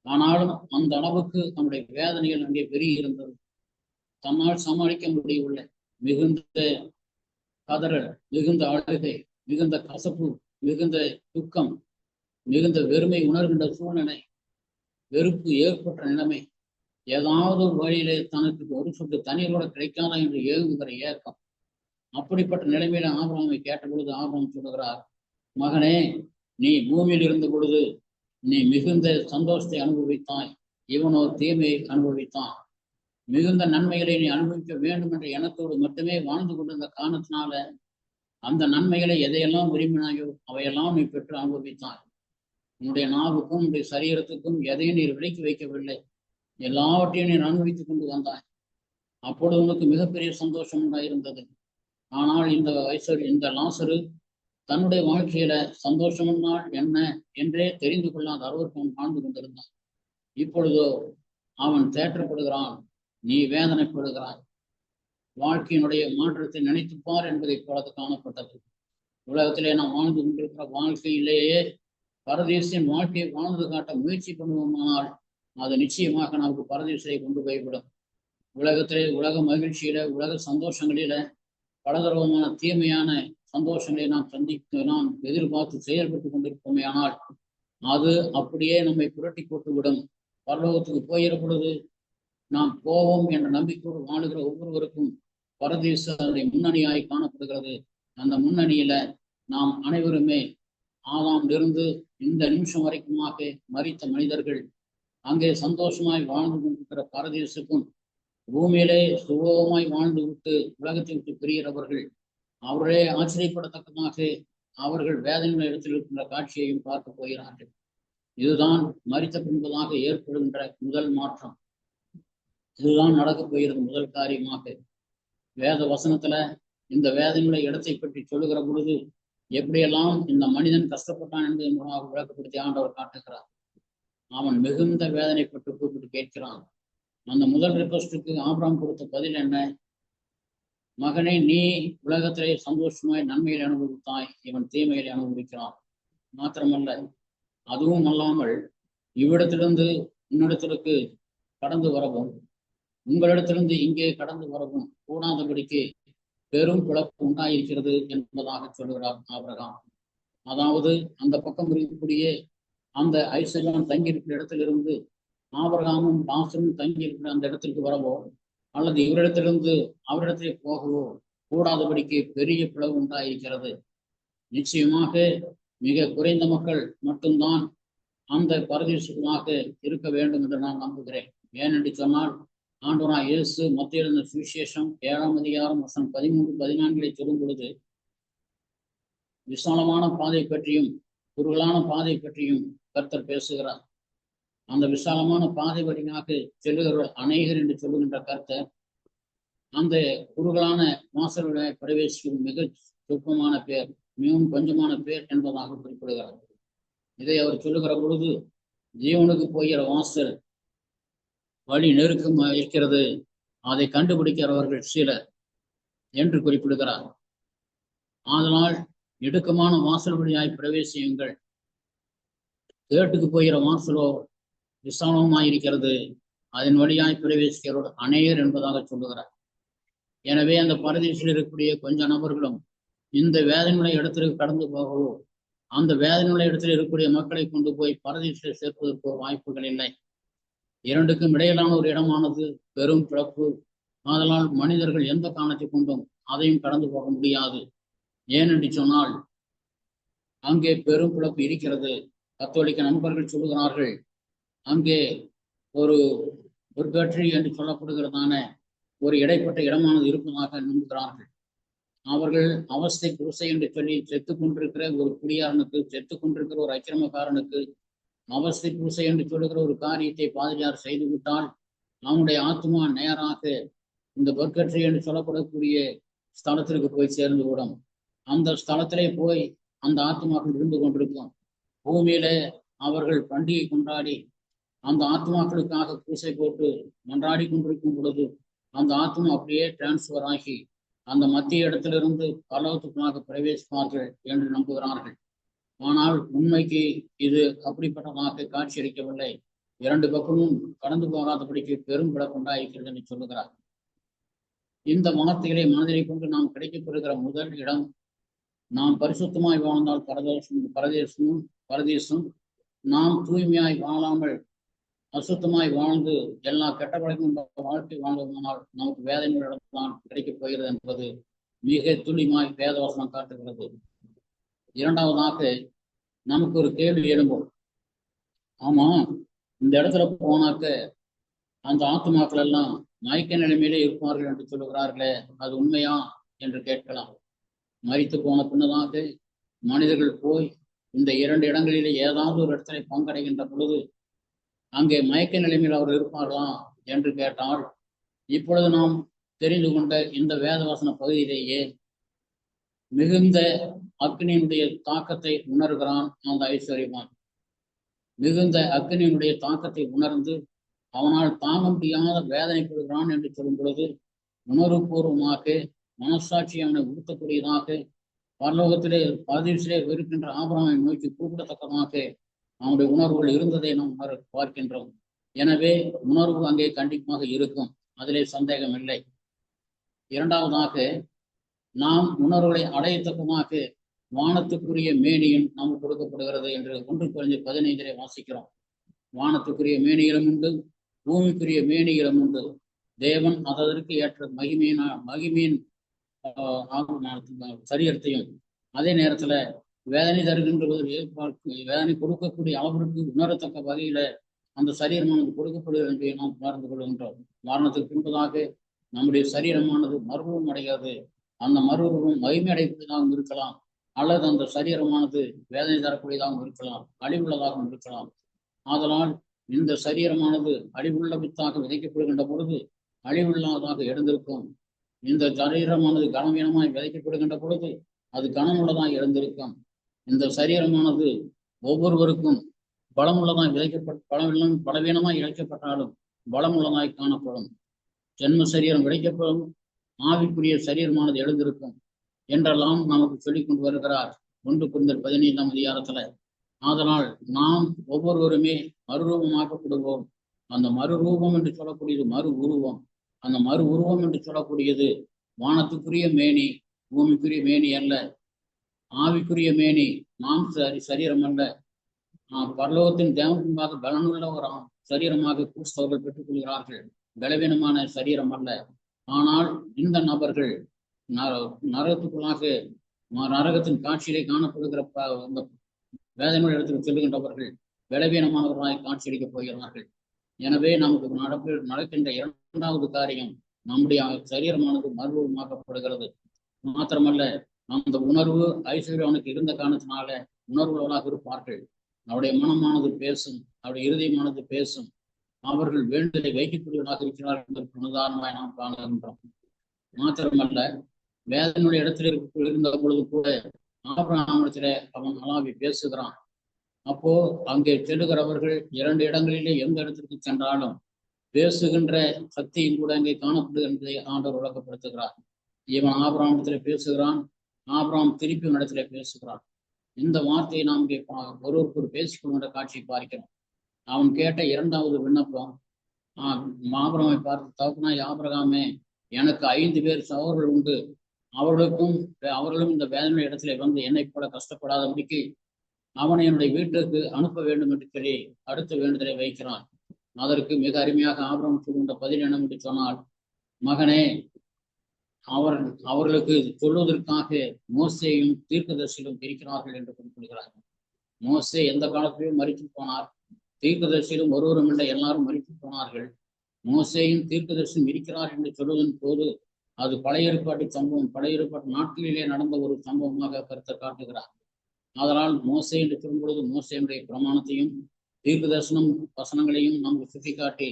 ஆனாலும் அந்த அளவுக்கு நம்முடைய வேதனைகள் அங்கே பெருகி இருந்தது. தன்னால் சமாளிக்க முடியவில்லை. மிகுந்த கதறல், மிகுந்த அழுகை, மிகுந்த கசப்பு, மிகுந்த துக்கம், மிகுந்த வெறுமை உணர்கின்ற சூழ்நிலை, வெறுப்பு ஏற்பட்ட நிலைமை, ஏதாவது வழியிலே தனக்கு ஒரு சொட்டு தண்ணீரோட கிடைக்காதா என்று ஏங்குகிற ஏக்கம். அப்படிப்பட்ட நிலைமையில ஆபிரகாமை கேட்ட பொழுது ஆபிரகாம் சொல்லுகிறார், மகனே, நீ பூமியில் இருந்த பொழுது நீ மிகுந்த சந்தோஷத்தை அனுபவித்தாய், இவனோ தீமையை அனுபவித்தான். மிகுந்த நன்மைகளை நீ அனுபவிக்க வேண்டும் என்ற எண்ணத்தோடு மட்டுமே வாழ்ந்து கொண்டிருந்த காரணத்தினால அந்த நன்மைகளை எதையெல்லாம் விரும்பினாயோ அவையெல்லாம் நீ பெற்று அனுபவித்தாய். உன்னுடைய நாவுக்கும் உன்னுடைய சரீரத்துக்கும் எதையும் நீர் விலக்கி வைக்கவில்லை, எல்லாவற்றையும் நீர் அனுபவித்துக் கொண்டு வந்தாய். அப்பொழுது உனக்கு மிகப்பெரிய சந்தோஷம் உண்டாயிருந்தது. ஆனால் இந்த லாசரு தன்னுடைய வாழ்க்கையில சந்தோஷம்னால் என்ன என்றே தெரிந்து கொள்ளாத அளவிற்கு அவன் வாழ்ந்து கொண்டிருந்தான். இப்பொழுதோ அவன் தேற்றப்படுகிறான், நீ வேதனைப்படுகிறாய். வாழ்க்கையினுடைய மாற்றத்தை நினைத்துப்பார் என்பதை போல காணப்பட்டது. உலகத்திலே நாம் வாழ்ந்து கொண்டிருக்கிற வாழ்க்கையிலேயே பரதேசின் வாழ்க்கையை வாழ்ந்து காட்ட முயற்சி பண்ணுவோமானால் அது நிச்சயமாக நமக்கு பரதேசத்தை கொண்டு போய்விடும். உலகத்திலே, உலக மகிழ்ச்சியில, உலக சந்தோஷங்களில பலதரமான தீமையான சந்தோஷங்களை நாம் எதிர்பார்த்து செயல்பட்டு கொண்டிருப்போமே ஆனால் அது அப்படியே நம்மை புரட்டி போட்டு விடும். பரலோகத்துக்கு போகிற பொழுது நாம் போவோம் என்ற நம்பிக்கையோடு வாழுகிற ஒவ்வொருவருக்கும் பரதேச முன்னணியாய் காணப்படுகிறது. அந்த முன்னணியில நாம் அனைவருமே ஆதாமிலிருந்து இந்த நிமிஷம் வரைக்குமாக மரித்த மனிதர்கள் அங்கே சந்தோஷமாய் வாழ்ந்து கொண்டிருக்கிற பரதேசுக்கும் பூமியிலே சுகமாய் வாழ்ந்து விட்டு உலகத்தை விட்டு பிரிகிறவர்கள் அவர்களே ஆச்சரியப்படத்தக்கதாக அவர்கள் வேதனை இடத்தில் இருக்கின்ற காட்சியையும் பார்க்க போகிறார்கள். இதுதான் மரித்த பின்பதாக ஏற்படுகின்ற முதல் மாற்றம். இதுதான் நடக்கப் போகிறது முதல் காரியமாக. வேத வசனத்துல இந்த வேதனையுடைய இடத்தை பற்றி சொல்லுகிற பொழுது எப்படியெல்லாம் இந்த மனிதன் கஷ்டப்பட்டான் என்பதை மூலமாக விளக்கப்படுத்தி ஆண்டவர் காட்டுகிறார். அவன் மிகுந்த வேதனைப்பட்டு கூப்பிட்டு கேட்கிறான், அந்த முதல் ரிக்வஸ்டுக்கு ஆபிரகாம் கொடுத்த பதில் என்ன? மகனே, நீ உலகத்திலே சந்தோஷமாய் நன்மையை அனுபவித்தாய், இவன் தீமையை அனுபவிக்கிறான். மாத்திரமல்ல, அதுவும் அல்லாமல் இவ்விடத்திலிருந்து இன்னிடத்திற்கு கடந்து வரவும் உங்களிடத்திலிருந்து இங்கே கடந்து வரவும் கூடாதபடிக்கு பெரும் குழப்பம் உண்டாயிருக்கிறது என்பதாக சொல்லுகிறார் ஆபிரகாம். அதாவது அந்த பக்கம் இருக்கக்கூடிய அந்த ஐஸ்வர்யம் தங்கியிருக்கிற இடத்திலிருந்து ஆபிரகாமும் லாசரும் தங்கியிருக்கிற அந்த இடத்திற்கு வரவோ அல்லது இவரிடத்திலிருந்து அவரிடத்திலே போகவோ கூடாதபடிக்கு பெரிய பிளவு உண்டாயிருக்கிறது. நிச்சயமாக மிக குறைந்த மக்கள் மட்டும்தான் அந்த பரதேசமாக இருக்க வேண்டும் என்று நான் நம்புகிறேன். ஏனென்று சொன்னால், ஆண்டவராய் இயேசு மத்திய எழுதின சுவிசேஷம் 7ஆம் அதிகாரம் வசனம் 13, 14 சொல்லும் பொழுது விசாலமான பாதை பற்றியும் குறுகலான பாதை பற்றியும் கர்த்தர் பேசுகிறார். அந்த விசாலமான பாதை வழியாக செல்லுகிறவர்கள் அநேகர் என்று சொல்லுகின்ற கர்த்தர் அந்த குறுகலான வாசல்களை பிரவேசிக்கும் மிக சொற்பமான பேர், மிகவும் கொஞ்சமான பேர் என்பதாக குறிப்பிடுகிறார். இதை அவர் சொல்லுகிற பொழுது ஜீவனுக்கு போகிற வாசல் வழி நெருக்கமாக இருக்கிறது, அதை கண்டுபிடிக்கிறவர்கள் சிலர் என்று குறிப்பிடுகிறார். ஆதலால் இடுக்கமான வாசல் வழியாய் பிரவேசியுங்கள், கேட்டுக்கு போகிற வாசலோ விசாலமாயிருக்கிறது, அதன் வழியாய் பிரவேசிக்கிறவர் அநேகர் என்பதாக சொல்லுகிறார். எனவே அந்த பரதேசில் இருக்கக்கூடிய கொஞ்ச நபர்களும் இந்த வேதனையுடைய இடத்திற்கு கடந்து போகவோ அந்த வேதனையுடைய இடத்தில் இருக்கக்கூடிய மக்களை கொண்டு போய் பரதேசில் சேர்ப்பதற்கு வாய்ப்புகள் இல்லை. இரண்டுக்கும் இடையிலான ஒரு இடமானது பெரும் பிறப்பு. ஆதலால் மனிதர்கள் எந்த காரணத்தை கொண்டும் அதையும் கடந்து போக முடியாது. ஏனென்று சொன்னால் அங்கே பெரும் பிளப்பு இருக்கிறது. கத்தோலிக்க நண்பர்கள் சொல்லுகிறார்கள், அங்கே ஒரு புர்கட்ரி என்று சொல்லப்படுகிறதான ஒரு இடைப்பட்ட இடமானது இருப்பதாக நம்புகிறார்கள். அவர்கள் அவஸ்தை குருசை என்று சொல்லி செத்து கொண்டிருக்கிற ஒரு குடியாரனுக்கு, செத்து கொண்டிருக்கிற ஒரு அக்கிரமக்காரனுக்கு அவஸ்தை குருசை என்று சொல்லுகிற ஒரு காரியத்தை பாதிரியார் செய்துவிட்டால் அவனுடைய ஆத்மா நேராக இந்த பர்கட்ரி என்று சொல்லப்படக்கூடிய ஸ்தலத்திற்கு போய் சேர்ந்து விடும். அந்த ஸ்தலத்திலே போய் அந்த ஆத்மாக்கள் இருந்து கொண்டிருக்கும். பூமியில அவர்கள் பண்டிகை கொண்டாடி அந்த ஆத்மாக்களுக்காக பூசை போட்டு மன்றாடி கொண்டிருக்கும் பொழுது அந்த ஆத்மா அப்படியே டிரான்ஸ்பர் ஆகி அந்த மத்திய இடத்திலிருந்து பரலோகத்துக்குள்ளாக பிரவேசிப்பார்கள் என்று நம்புகிறார்கள். ஆனால் உண்மைக்கு இது அப்படிப்பட்டதாக காட்சியளிக்கவில்லை. இரண்டு பக்கமும் கடந்து போகாதபடிக்கு பெரும் பிளப்பு உண்டாயிருக்கிறது என்று சொல்லுகிறார். இந்த வார்த்தைகளை மனதிலே கொண்டு நாம் கிடைக்கப்பெறுகிற முதல் இடம், நாம் பரிசுத்தமாய் வாழ்ந்தால் பரதேசம், நாம் தூய்மையாய் வாழாமல் அசுத்தமாய் வாழ்ந்து எல்லா கெட்ட பழக்கம் வாழ்க்கை வாழ்வதனால் நமக்கு வேதனைகளிடம்தான் கிடைக்கப் போகிறது என்பது மிக துல்லியமாய் வேதவசனம் காட்டுகிறது. இரண்டாவதாக நமக்கு ஒரு கேள்வி எழும்போம், ஆமா, இந்த இடத்துல போனாக்க அந்த ஆத்துமாக்கள் எல்லாம் மயக்க நிலைமையிலே இருப்பார்கள் என்று சொல்லுகிறார்களே, அது உண்மையா என்று கேட்கலாம். மரித்து போன பின்னதாக மனிதர்கள் போய் இந்த இரண்டு இடங்களிலே ஏதாவது ஒரு இடத்துல பங்கடைகின்ற பொழுது அங்கே மயக்க நிலைமையில் அவர் இருப்பார்களா என்று கேட்டால், இப்பொழுது நாம் தெரிந்து கொண்ட இந்த வேதவசன பகுதியிலேயே மிகுந்த அக்னியினுடைய தாக்கத்தை உணர்கிறான் அந்த ஐஸ்வர்யவான். மிகுந்த அக்னியினுடைய தாக்கத்தை உணர்ந்து அவனால் தாங்க முடியாத வேதனைப்படுகிறான் என்று சொல்லும் பொழுது உணர்வுபூர்வமாக மனசாட்சி அவனை உறுத்தக்கூடியதாக பரலோகத்திலே பரதீசிலே இருக்கின்ற ஆபிரகாமை நோக்கி கூப்பிடத்தக்கதாக அவனுடைய உணர்வுகள் இருந்ததை நாம் பார்க்கின்றோம். எனவே உணர்வு அங்கே கண்டிப்பாக இருக்கும், அதிலே சந்தேகம் இல்லை. இரண்டாவதாக நாம் உணர்வுகளை அடையத்தக்கமாக வானத்துக்குரிய மேனியும் நமக்கு கொடுக்கப்படுகிறது என்று 1 Corinthians 15 வாசிக்கிறோம். வானத்துக்குரிய மேனிகளும் உண்டு, பூமிக்குரிய மேனிகளும் உண்டு. தேவன் அதற்கு ஏற்ற மகிமையின் சரீரத்தையும் அதே நேரத்துல வேதனை தருகின்ற வேதனை கொடுக்கக்கூடிய அளவிற்கு உணரத்தக்க வகையில அந்த சரீரமானது கொடுக்கப்படுகிறது என்று நாம் பார்த்து கொள்கின்றோம். மரணத்துக்கு பின்பதாக நம்முடைய சரீரமானது மறுரூபம் அடைகிறது. அந்த மறுரூபம் மகிமை அடையக்கூடியதாகவும் இருக்கலாம், அல்லது அந்த சரீரமானது வேதனை தரக்கூடியதாகவும் இருக்கலாம், அழிவுள்ளதாகவும் இருக்கலாம். ஆதலால் இந்த சரீரமானது அழிவுள்ள வித்தாக விதைக்கப்படுகின்ற பொழுது அழிவுள்ளதாக எழுந்திருக்கும். இந்த சரீரமானது கனவீனமாய் விதைக்கப்படுகின்ற பொழுது அது கனமுள்ளதாக எழுந்திருக்கும். இந்த சரீரமானது ஒவ்வொருவருக்கும் பலமுள்ளதாய் விதைக்கப்பட்ட பலவீனமாய் இழைக்கப்பட்டாலும் பலமுள்ளதாய் காணப்படும். ஜென்ம சரீரம் கிடைக்கப்படும், ஆவிக்குரிய சரீரமானது எழுந்திருக்கும் என்றெல்லாம் நமக்கு சொல்லிக் கொண்டு வருகிறார் 1 Corinthiயர் 15ஆம் அதிகாரத்துல. ஆதலால் நாம் ஒவ்வொருவருமே மறுரூபமாக்கப்படுவோம். அந்த மறுரூபம் என்று சொல்லக்கூடியது மறு உருவம். அந்த மறு உருவம் என்று சொல்லக்கூடியது வானத்துக்குரிய மேனி, பூமிக்குரிய மேனி அல்ல. ஆவிக்குரிய மேனி, நாம் சரீரம் அல்ல. பரலோகத்தின் தேவனுக்காக பலனுள்ள ஒரு சரீரமாக கிறிஸ்தவர்கள் பெற்றுக் கொள்கிறார்கள். பலவீனமான சரீரம் அல்ல. ஆனால் இந்த நபர்கள் நரகத்துக்குள்ளாக நரகத்தின் காட்சியிலே காணப்படுகிற வேதனை இடத்துக்கு செல்லுகின்றவர்கள் பலவீனமானவர்களாய் காட்சியளிக்கப் போகிறார்கள். எனவே நமக்கு நடக்கின்ற 2வது காரியம், நம்முடைய சரீரமானது மறுரூபமாக்கப்படுகிறது. மாத்திரமல்ல, அந்த உணர்வு ஐஸ்வர்யவனுக்கு இருந்த காரணத்தினால உணர்வுள்ளவர்களாக இருப்பார்கள். அவருடைய மனமானது பேசும், அவருடைய இருதயமானது பேசும். அவர்கள் வேண்டுதலை வைக்கக்கூடியவர்களாக இருக்கிறார்கள் என்பதற்கு உதாரணமாய் நாம் காணுகின்றோம். மாத்திரமல்ல, வேதனுடைய இடத்துல இருந்த பொழுது கூட ஆபிரகாமிடத்துல அவன் அலாவி பேசுகிறான். அப்போ அங்கே செல்லுகிறவர்கள் 2 இடங்களிலே எந்த இடத்திற்கு சென்றாலும் பேசுகின்ற சக்தியும் கூட அங்கே காணப்படுகின்றதை ஆண்டவர் விளக்கப்படுத்துகிறார். இவன் ஆபிரகாமிடத்துல பேசுகிறான், ஆபிரகாம் திருப்பி இடத்துல பேசுகிறான். இந்த வார்த்தையை நாம் இங்கே ஒருவருக்கு பேசிக்கொள்கின்ற காட்சியை பார்க்கிறோம். அவன் கேட்ட 2வது விண்ணப்பம், ஆபிரகாமை பார்த்து, தகப்பனாய் ஆபிரகாமே, எனக்கு 5 பேர் சகோதரர்கள் உண்டு. அவர்களும் இந்த வேதனை இடத்துல வந்து என்னை போல கஷ்டப்படாதபடிக்கு அவனை என்னுடைய வீட்டுக்கு அனுப்ப வேண்டும் என்று சொல்லி அடுத்த வேண்டுதலை வைக்கிறான். அதற்கு மிக அருமையாக ஆபிரகாம் சொல்கின்ற பதில் என்னவென்று சொன்னால், மகனே, அவர்களுக்கு சொல்வதற்காக மோசேயும் தீர்க்கதரிசிகளும் இருக்கிறார்கள் என்று குறிப்பிடுகிறார். மோசே எந்த காலத்திலும் மரித்து போனார். தீர்க்கதரிசிகளும் ஒருவரும் இல்லை, எல்லாரும் மரித்து போனார்கள். மோசேயும் தீர்க்கதரிசியும் இருக்கிறார் என்று சொல்வதன் போது அது பழைய ஏற்பாட்டு சம்பவம், பழைய ஏற்பாட்டு நாட்களிலே நடந்த ஒரு சம்பவமாக கருத்தை காட்டுகிறார். அதனால் மோசே என்று சொல்லும் பொழுது மோசேனுடைய பிரமாணத்தையும் தீர்க்கதரிசனம் வசனங்களையும் நமக்கு சுட்டிக்காட்டி,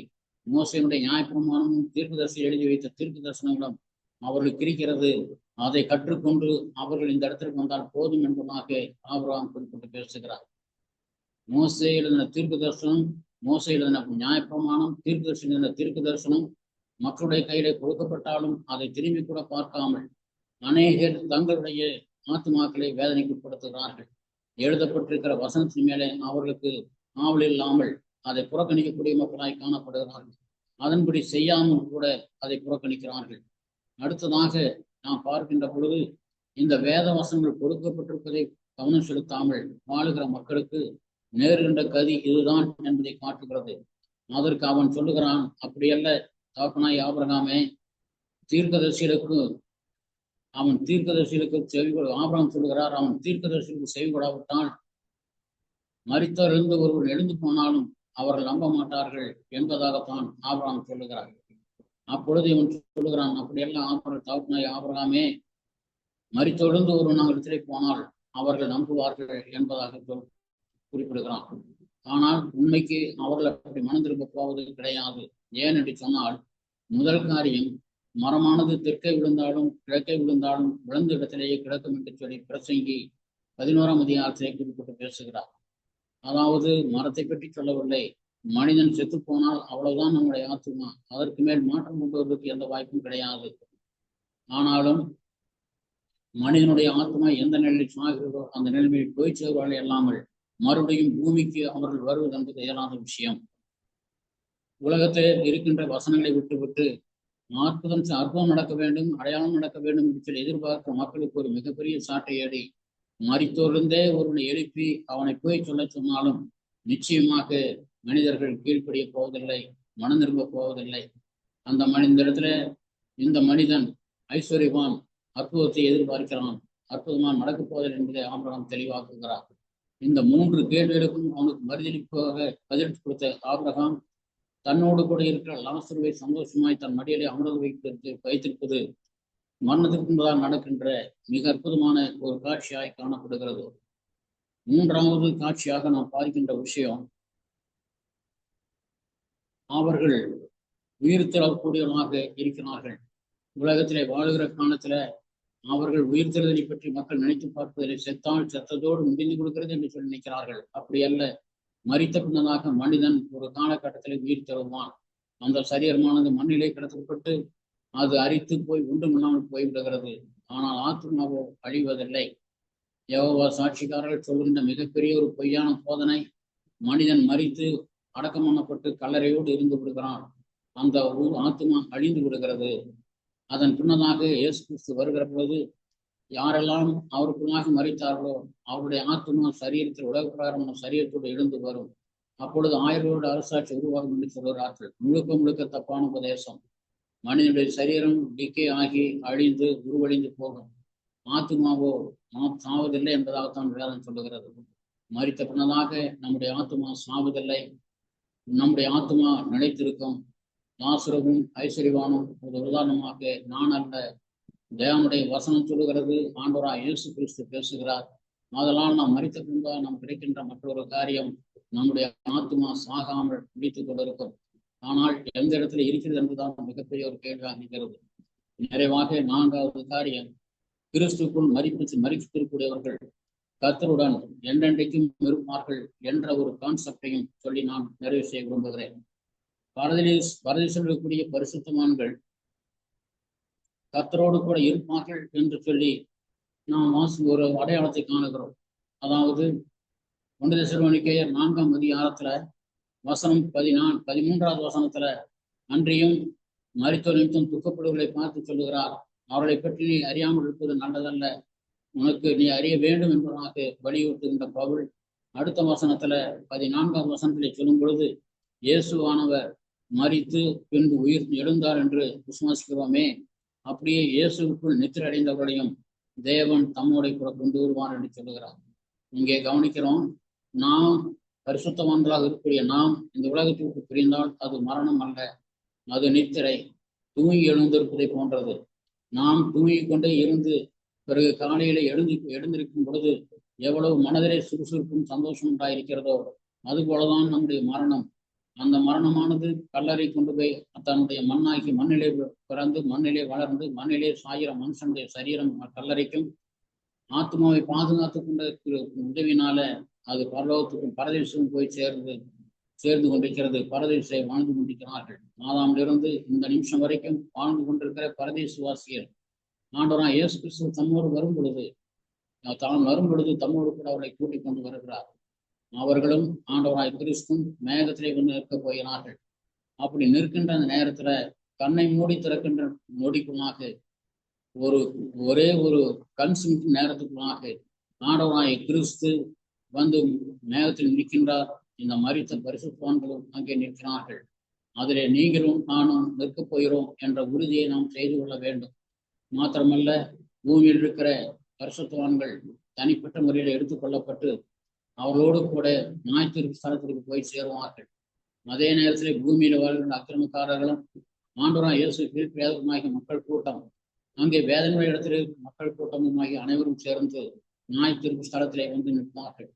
மோசேனுடைய நியாயப்பிரமாணமும் தீர்க்கதரிசி எழுதி வைத்த தீர்க்க தரிசனங்களும் அவர்களுக்கு இருக்கிறது. அதை கற்றுக்கொண்டு அவர்கள் இந்த இடத்திற்கு வந்தால் போதும் என்பதாக ஆபிரகாம் குறிப்பிட்டு பேசுகிறார். மோசே எழுதின தீர்க்க தரிசனம், மோசே எழுதின நியாயப்பிரமாணம், தீர்க்கதரிசி எழுதின தீர்க்க தரிசனம் மக்களுடைய கையிலே கொடுக்கப்பட்டாலும் அதை திரும்பி கூட பார்க்காமல் அநேகர் தங்களுடைய ஆத்துமாக்களை வேதனைக்கு உட்படுத்துகிறார்கள். எழுதப்பட்டிருக்கிற வசனத்தின் மேலே அவர்களுக்கு ஆவல் இல்லாமல் அதை புறக்கணிக்கக்கூடிய மக்களாய் காணப்படுகிறார்கள். அதன்படி செய்யாமல் கூட அதை புறக்கணிக்கிறார்கள். அடுத்ததாக நாம் பார்க்கின்ற பொழுது இந்த வேத வசனங்கள் கொடுக்கப்பட்டிருப்பதை கவனம் செலுத்தாமல் வாழுகிற மக்களுக்கு நேர்கின்ற கதி இதுதான் என்பதை காட்டுகிறது. அதற்கு அவன் சொல்லுகிறான், அப்படியல்ல தகப்பனாய் ஆபிரகாமே, அவன் தீர்க்கதரிசிகளுக்கு செவிகொடு. ஆபிரகாம் சொல்லுகிறார், அவன் தீர்க்கதரிசிகளுக்கு செவிகொடாவிட்டால் மரித்தோரிலிருந்து ஒருவர் எழுந்து போனாலும் அவர்கள் நம்ப மாட்டார்கள் என்பதாகத்தான் ஆபிரகாம் சொல்லுகிறார். அப்பொழுது இவன் சொல்லுகிறான், அப்படியெல்லாம் தகப்பனாய் ஆபிரகாமே, மரித்தோரிலிருந்து ஒருவர் நாங்கள் இடத்திலே போனால் அவர்கள் நம்புவார்கள் என்பதாக குறிப்பிடுகிறான். ஆனால் உண்மைக்கு அவர்கள் அப்படி மனம் திரும்ப போவது கிடையாது. ஏன் என்று சொன்னால், முதல் காரியம், மரமானது தெற்கே விழுந்தாலும் கிழக்கே விழுந்தாலும் விழுந்த இடத்திலேயே கிடக்கும் என்று சொல்லி பிரசங்கி 11ஆம் அதிகாரத்திலே குறிப்பிட்டு பேசுகிறார். அதாவது மரத்தை பற்றி சொல்லவில்லை, மனிதன் செத்து போனால் அவ்வளவுதான் நம்முடைய ஆத்துமா, அதற்கு மேல் மாற்றம் கொண்டு வருவதற்கு எந்த வாய்ப்பும் கிடையாது. ஆனாலும் மனிதனுடைய ஆத்மா எந்த நிலையில் சாகிறதோ அந்த நிலைமையில் போய் சேருவார்கள் இல்லாமல் மறுபடியும் பூமிக்கு அவர்கள் வருவது என்பது இயலாத விஷயம். உலகத்தில் இருக்கின்ற வசனங்களை விட்டுவிட்டு அற்புதம் நடக்க வேண்டும், அடையாளம் நடக்க வேண்டும் என்று சொல்லி எதிர்பார்க்கிற மக்களுக்கு ஒரு மிகப்பெரிய சாட்டை ஏறி மரித்தோர்ந்தே ஒருவனை எழுப்பி அவனை போய் சொல்ல சொன்னாலும் நிச்சயமாக மனிதர்கள் கீழ்ப்படிய போவதில்லை, மனம் திரும்ப போவதில்லை. இந்த இடத்துல இந்த மனிதன் ஐஸ்வர்யவான் அற்புதத்தை எதிர்பார்க்கிறான், அற்புதமாக நடக்கப் போவதில்லை என்பதை ஆபிரகாம் தெளிவாக்குகிறார். இந்த 3 கேள்விகளுக்கும் அவனுக்கு பதிலளித்து கொடுத்த ஆபிரகாம் தன்னோடு கூட இருக்கிற லாசருவை சந்தோஷமாய் தன் மடியிலே அமர்ந்து வைத்திருப்பது மரணத்திற்கு முன்பதாக நடக்கின்ற மிக அற்புதமான ஒரு காட்சியாய் காணப்படுகிறது. 3வது காட்சியாக நாம் பார்க்கின்ற விஷயம், அவர்கள் உயிர் தரக்கூடியவர்களாக இருக்கிறார்கள். உலகத்திலே வாழுகிற காலத்துல அவர்கள் உயிர் தருதலை பற்றி மக்கள் நினைத்து பார்ப்பதில்லை. செத்தால் செத்ததோடு முடிந்து கொடுக்கிறது என்று சொல்லி நினைக்கிறார்கள். அப்படி அல்ல, மரித்த பின்னதாக மனிதன் ஒரு காலகட்டத்தில் உயிர் தருவான். அந்த சரீரமானது மண்ணிலே கிடத்தப்பட்டு அது அரித்து போய் ஒன்றும் இல்லாமல் போய்விடுகிறது. ஆனால் ஆத்மாவோ அழிவதில்லை. யெகோவா சாட்சிக்காரர்கள் சொல்கின்ற மிகப்பெரிய ஒரு பொய்யான போதனை, மனிதன் மரித்து அடக்கம் பண்ணப்பட்டு கல்லறையோடு இருந்து விடுகிறான், அந்த ஆத்மா அழிந்து விடுகிறது. அதன் பின்னதாக இயேசு கிறிஸ்து வருகிற போது யாரெல்லாம் அவருக்குள்ளாக மறித்தார்களோ அவருடைய ஆத்மா சரீரத்தில் உலக பிரகாரமான சரீரத்தோடு எழுந்து வரும். அப்பொழுது 1000 வருட அரசாட்சி உருவாகும் என்று சொல்கிறார்கள். முழுக்க முழுக்க தப்பான உபதேசம். மனிதனுடைய சரீரம் டிக்கே ஆகி அழிந்து உருவழிந்து போகும். ஆத்மாவோ சாவதில்லை என்பதாகத்தான் வேதம் சொல்லுகிறது. மரித்த பின்னதாக நம்முடைய ஆத்மா சாவதில்லை, நம்முடைய ஆத்மா நிலைத்திருக்கும். லாசருவும் ஐஸ்வர்யவானும் ஒரு உதாரணமாக நான் அல்ல, தேவனுடைய வசனம் சொல்லுகிறது, ஆண்டவராய் இயேசு கிறிஸ்து பேசுகிறார். அதனால் நாம் மரித்த பின்பாக நாம் கிடைக்கின்ற மற்றொரு காரியம், நம்முடைய ஆத்மா சாகாமல் பிடித்துக் கொண்டிருக்கும். ஆனால் எந்த இடத்துல இருக்கிறது என்பதுதான் மிகப்பெரிய ஒரு கேள்வியாக இருக்கிறது. நிறைவாக 4வது காரியம், கிறிஸ்துக்குள் மரித்திருக்கக்கூடியவர்கள் கர்த்தருடன் என்றென்றைக்கும் இருப்பார்கள் என்ற ஒரு கான்செப்டையும் சொல்லி நான் நிறைவு செய்ய விரும்புகிறேன். பரதேசில் இருக்கக்கூடிய பரிசுத்தவான்கள் கர்த்தரோடு கூட இருப்பார்கள் என்று சொல்லி நாம் ஒரு அடையாளத்தை காணுகிறோம். அதாவது 1 தெசலோனிக்கேயர் 4ஆம் அதிகாரத்துல வசனம் 13வது வசனத்துல, அன்றியும் மரித்தோர் நிமித்தம் துக்கப்படுவர்களை பார்த்து சொல்லுகிறார், அவர்களை பற்றி நீ அறியாமல் இருப்பது நல்லதல்ல, உனக்கு நீ அறிய வேண்டும் என்பதாக வலியுறுத்துகின்ற பவுல் அடுத்த வசனத்துல 14ஆம் வசனத்திலே சொல்லும் பொழுது, இயேசுவானவர் மரித்து பின்பு உயிர் எழுந்தார் என்று விசுவாசிக்கிறோமே, அப்படியே இயேசுக்குள் நித்திரை அடைந்தவர்களையும் தேவன் தம்மோடை கூட கொண்டு வருவார் என்று சொல்லுகிறார். இங்கே கவனிக்கிறோம், நாம் பரிசுத்தவான்களாக இருக்கக்கூடிய நாம் இந்த உலகத்திற்கு பிரிந்தால் அது மரணம் அல்ல, அது நித்திரை, தூங்கி எழுந்திருப்பதை போன்றது. நாம் தூங்கிக் கொண்டே இருந்து பிறகு காலையில எழுந்திருக்கும் பொழுது எவ்வளவு மனதிலே சுறுசுறுப்பும் சந்தோஷம் உண்டாயிருக்கிறதோ அதுபோலதான் நம்முடைய மரணம். அந்த மரணமானது கல்லறை கொண்டு போய் தன்னுடைய மண்ணாக்கி மண்ணிலே பிறந்து மண்ணிலே வளர்ந்து மண்ணிலே சாயிர மனுஷனுடைய சரீரம் கல்லறைக்கும், ஆத்மாவை பாதுகாத்து கொண்ட உதவினால அது பரலோகத்துக்கும் பரதேசமும் போய் சேர்ந்து கொண்டிருக்கிறது. பரதேசை வாழ்ந்து கொண்டிருக்கிறார்கள். ஆதாமிலிருந்து இந்த நிமிஷம் வரைக்கும் வாழ்ந்து கொண்டிருக்கிற பரதேசுவாசியர் ஆண்டவராய் இயேசு கிறிஸ்து தம்மோடு வரும் பொழுது தம்மோடு கூட அவர்களை கூட்டிக் கொண்டு வருகிறார். அவர்களும் ஆண்டவராய் கிறிஸ்துவும் மேகத்திலே வந்து நிற்கப் போகிறார்கள். அப்படி நிற்கின்ற அந்த நேரத்துல கண்ணை மூடி திறக்கின்ற நொடிக்குள்ளாக ஒரே ஒரு கண் சிமிட்டும் நேரத்துக்குள்ளாக ஆண்டவராய் கிறிஸ்து வந்து மேகத்தில் நிற்கின்றார். இந்த மரித்த பரிசுத்தவான்களும் அங்கே நிற்கிறார்கள். அதிலே நீங்களும் நானும் நிற்கப் போகிறோம் என்ற உறுதியை நாம் செய்து கொள்ள வேண்டும். மாத்திரமல்ல, பூமியில் இருக்கிற பரிசுத்தவான்கள் தனிப்பட்ட முறையில் எடுத்துக்கொள்ளப்பட்டு அவர்களோடு கூட நியாயத்தீர்ப்பு ஸ்தலத்திற்கு போய் சேருவார்கள். அதே நேரத்தில் பூமியில வாழ்கின்ற அக்கிரமக்காரர்களும் ஆண்டவராய் இயேசு கிறிஸ்துவாகிய மக்கள் கூட்டம், அங்கே வேதனையுடைய இடத்திலே மக்கள் கூட்டமுமாகி அனைவரும் சேர்ந்து நியாயத்தீர்ப்பு ஸ்தலத்திலே வந்து நிற்பார்கள்.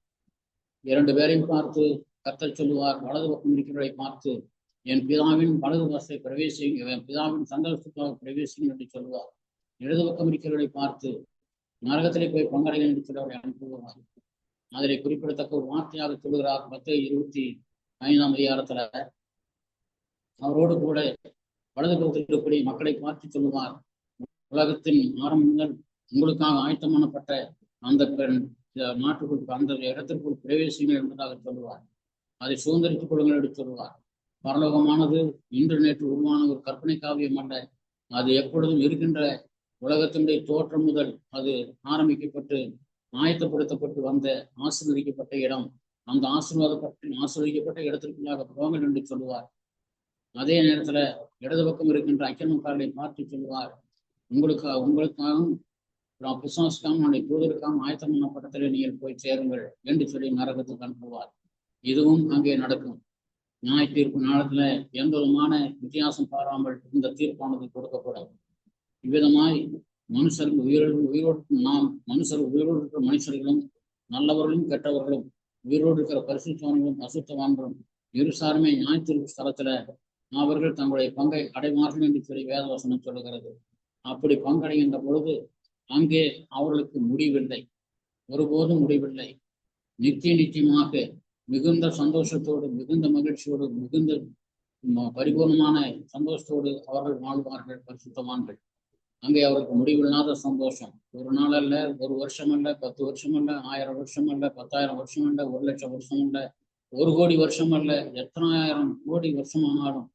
2 பேரையும் பார்த்து கர்த்தர் சொல்லுவார், வலது பக்கம் இருக்கிறவரை பார்த்து என் பிதாவின் வலது வாசலை பிரவேசிங்க, என் பிதாவின் சந்தோஷத்துக்காக பிரவேசிங்க என்று சொல்லுவார். இடது பக்கம் இருக்கிறவரை பார்த்து நரகத்திலே போய் பங்கடைகள் என்று சொல்லி அவரை அனுப்புவார். அதிலே குறிப்பிடத்தக்க ஒரு வார்த்தையாக சொல்லுகிறார். மத்தேயு 25ஆம் அதிகாரத்துல அவரோடு கூட வலது பக்கத்தில் இருக்கக்கூடிய மக்களை பார்த்து சொல்லுவார், உலகத்தின் ஆரம்பம் முதல் உங்களுக்காக ஆயத்தம் பண்ணப்பட்ட அந்த பெண் நாட்டுக்குள் அந்த இடத்திற்குள் பிரவேசிங்கள் என்பதாக சொல்லுவார். அதை சுதந்திரித்துக் கொள்ளுங்கள் என்று சொல்லுவார். பரலோகமானது இன்று நேற்று உருவான ஒரு கற்பனை காவியம் அல்ல. அது எப்பொழுதும் இருக்கின்ற உலகத்தினுடைய தோற்றம் முதல் அது ஆரம்பிக்கப்பட்டு ஆயத்தப்படுத்தப்பட்டு வந்த ஆசீர்வதிக்கப்பட்ட இடம். அந்த ஆசீர்வதிக்கப்பட்ட இடத்திற்குள்ளாக போங்கள் என்று சொல்லுவார். அதே நேரத்துல இடது பக்கம் இருக்கின்ற அக்கிரமக்காரர்களை பார்த்து சொல்லுவார், உங்களுக்காகவும் பிசாசுக்காகவும் நம்முடைய தூதருக்காகவும் ஆயத்தம் பண்ணப்பட்டதிலே நீங்கள் போய் சேருங்கள் என்று சொல்லி நரகத்துக்கு அனுப்புவார். இதுவும் அங்கே நடக்கும். நியாய தீர்ப்பு நாளத்துல எந்த விதமான வித்தியாசம் பாராமல் இந்த தீர்ப்பானது கொடுக்கப்படும். இவ்விதமாய் மனுஷர்கள் உயிரோடு இருக்கிற மனுஷர்களும் நல்லவர்களும் கெட்டவர்களும் உயிரோடு இருக்கிற பரிசுத்தவான்களும் அசுத்தவான்களும் இருசாருமே நியாய தீர்ப்பு ஸ்தலத்துல அவர்கள் தங்களுடைய பங்கை அடைவார்கள் என்று சொல்லி வேதவசனம் சொல்லுகிறது. அப்படி பங்கடைகின்ற பொழுது அங்கே அவர்களுக்கு முடிவில்லை, ஒருபோதும் முடிவில்லை. நிச்சயமாக மிகுந்த சந்தோஷத்தோடு மிகுந்த மகிழ்ச்சியோடு மிகுந்த பரிபூர்ணமான சந்தோஷத்தோடு அவர்கள் வாழ்வார்கள் பரிசுத்தவான்கள். அங்கே அவருக்கு முடிவில்லாத சந்தோஷம். ஒரு நாள் அல்ல, ஒரு வருஷம் அல்ல, 10 வருஷம் அல்ல, 1000 வருஷம் அல்ல, 10,000 வருஷம் அல்ல, 1,00,000 வருஷம் அல்ல, 1,00,00,000 வருஷம் அல்ல, எத்தனாயிரம் கோடி வருஷம் ஆனாலும்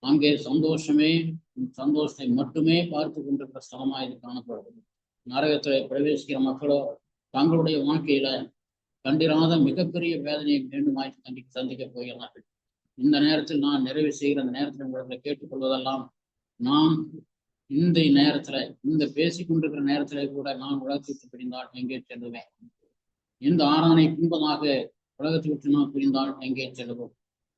அங்கே சந்தோஷத்தை மட்டுமே பார்த்து கொண்டிருக்கிற ஸ்தலமா இது காணப்படுது. நரகத்தில் பிரவேசிக்கிற மக்களோ தங்களுடைய வாழ்க்கையில கண்டிராத மிகப்பெரிய வேதனையை மீண்டுமாய் சந்திக்க போகிறார்கள். இந்த நேரத்தில் நான் நிறைவு செய்கிற அந்த நேரத்தில் உங்களை கேட்டுக்கொள்வதெல்லாம், நான் இந்த நேரத்துல இந்த பேசிக்கொண்டிருக்கிற நேரத்திலே கூட நான் உலகத்தை பிரிந்தால் எங்கே செல்லுவேன்? இந்த ஆரானை பின்பதாக உலகத்தை விட்டு நான் பிரிந்தால் எங்கே செல்லுவோம்?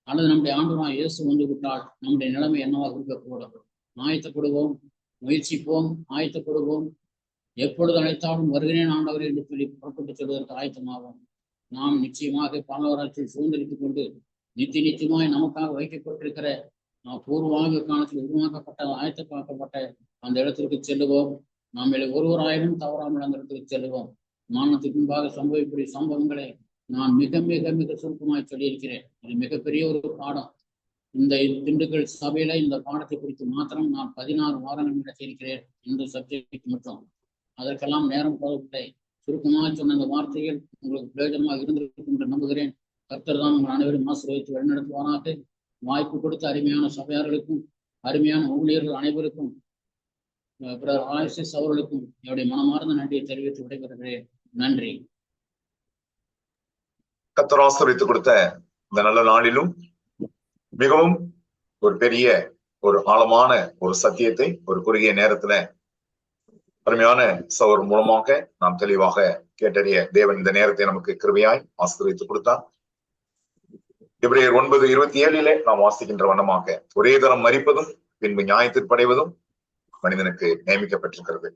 அல்லது நம்முடைய ஆண்டவராய் இயேசு வந்து விட்டால் நம்முடைய நிலைமை என்னவாக இருக்கக்கூடும்? ஆயத்தப்படுவோம், முயற்சிப்போம், ஆயத்தப்படுவோம். எப்பொழுது அழைத்தாலும் வருகிறேன் ஆண்டவரே என்று சொல்லி புறப்பட்டு செல்வதற்கு ஆயத்தமாகும். நாம் நிச்சயமாக பாலவராட்சியை சுதந்திரித்துக் கொண்டு நிச்சயமாய் நமக்காக வைக்கப்பட்டிருக்கிற பூர்வாங்க காலத்தில் உருவாக்கப்பட்ட ஆயத்தமாக்கப்பட்ட அந்த இடத்திற்கு செல்லுவோம். நாம் ஒருவராயிரம் தவறாமல் அந்த இடத்துக்கு செல்லுவோம். மரணத்துக்கு முன்பாக சம்பவிக்கூடிய சம்பவங்களை நான் மிக மிக மிக சுருக்கமாய் சொல்லியிருக்கிறேன். இது மிகப்பெரிய ஒரு பாடம். இந்த திண்டுக்கல் சபையில இந்த பாடத்தை குறித்து மாத்திரம் நான் 16 வாரங்கள் நடத்தியிருக்கிறேன். இந்த சப்ஜெக்ட் மட்டும். அதற்கெல்லாம் நேரம் போதவில்லை. சுருக்கமாக சொன்ன இந்த வார்த்தைகள் உங்களுக்கு பிரயோஜனமாக இருந்திருக்கும் என்று நம்புகிறேன். கர்த்தர் தான் உங்கள் அனைவரும் ஆசீர்வதித்து வழிநடத்துவாராக. வாய்ப்பு கொடுத்த அருமையான சபையார்களுக்கும் அருமையான ஊழியர்கள் அனைவருக்கும் ஆயுஷ் அவர்களுக்கும் என்னுடைய மனமார்ந்த நன்றியை தெரிவித்து விடைபெறுகிறேன். நன்றி. கர்த்தர் ஆசீர்வதித்து கொடுத்த இந்த நல்ல நாளிலும் மிகவும் ஒரு பெரிய ஒரு ஆழமான ஒரு சத்தியத்தை ஒரு குறுகிய நேரத்துல அருமையான சகோதரர் மூலமாக நாம் தெளிவாக கேட்டறிய தேவன் இந்த நேரத்தை நமக்கு கிருபையாய் ஆசீர்வதித்து கொடுத்தார். எபிரேயர் 9:27 நாம் வாசிக்கின்ற வண்ணமாக ஒரே தரம் மரிப்பதும் பின்பு நியாயத்தீர்ப்படைவதும் மனிதனுக்கு நியமிக்கப்பட்டிருக்கிறது.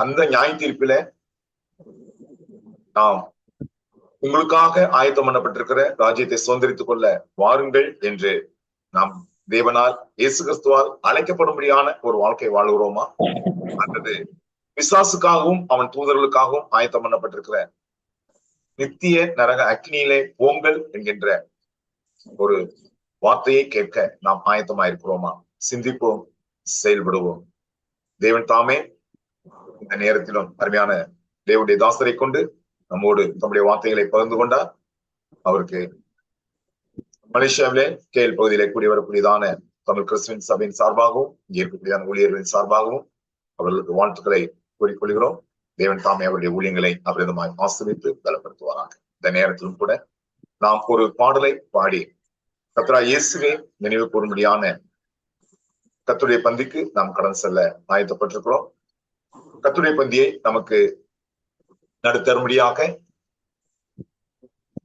அந்த நியாய தீர்ப்பில நாம் உங்களுக்காக ஆயத்தம் பண்ணப்பட்டிருக்கிற ராஜ்யத்தை சுதந்திரித்துக் கொள்ள வாருங்கள் என்று நாம் தேவனால் இயேசு கிறிஸ்துவால் அழைக்கப்படும்படியான ஒரு வாழ்க்கை வாழ்கிறோமா, அல்லது பிசாசுக்காகவும் அவன் தூதர்களுக்காகவும் ஆயத்தம் பண்ணப்பட்டிருக்கிற நித்திய நரக அக்னியிலே போங்கள் என்கின்ற ஒரு வார்த்தையை கேட்க நாம் ஆயத்தமாயிருக்கிறோமா? சிந்திப்போம், செயல்படுவோம். தேவன் தாமே இந்த நேரத்திலும் அருமையான தேவனுடைய தாசரை கொண்டு நம்மோடு தம்முடைய வார்த்தைகளை பகிர்ந்து கொண்டார். அவருக்கு மலேசியாவிலே கேள் பகுதியிலே கூடி வரக்கூடியதான தமிழ் கிறிஸ்துவின் சபையின் சார்பாகவும் இங்கே இருக்கக்கூடியதான ஊழியர்களின் சார்பாகவும் அவர்களுக்கு வாழ்த்துக்களை கூறிக்கொள்கிறோம். தேவன் தாமே அவருடைய ஊழியங்களை அபரிதமாய் ஆசீர்வதித்து பலப்படுத்துவாராக. இந்த நேரத்திலும் கூட நாம் ஒரு பாடலை பாடி கர்த்தராகிய இயேசுவை நினைவு கூறும்படியான கர்த்தருடைய பந்திக்கு நாம் கடந்து செல்ல ஆயத்தப்பட்டிருக்கிறோம். கர்த்தருடைய பந்தியை நமக்கு நடுத்தரும்படியாக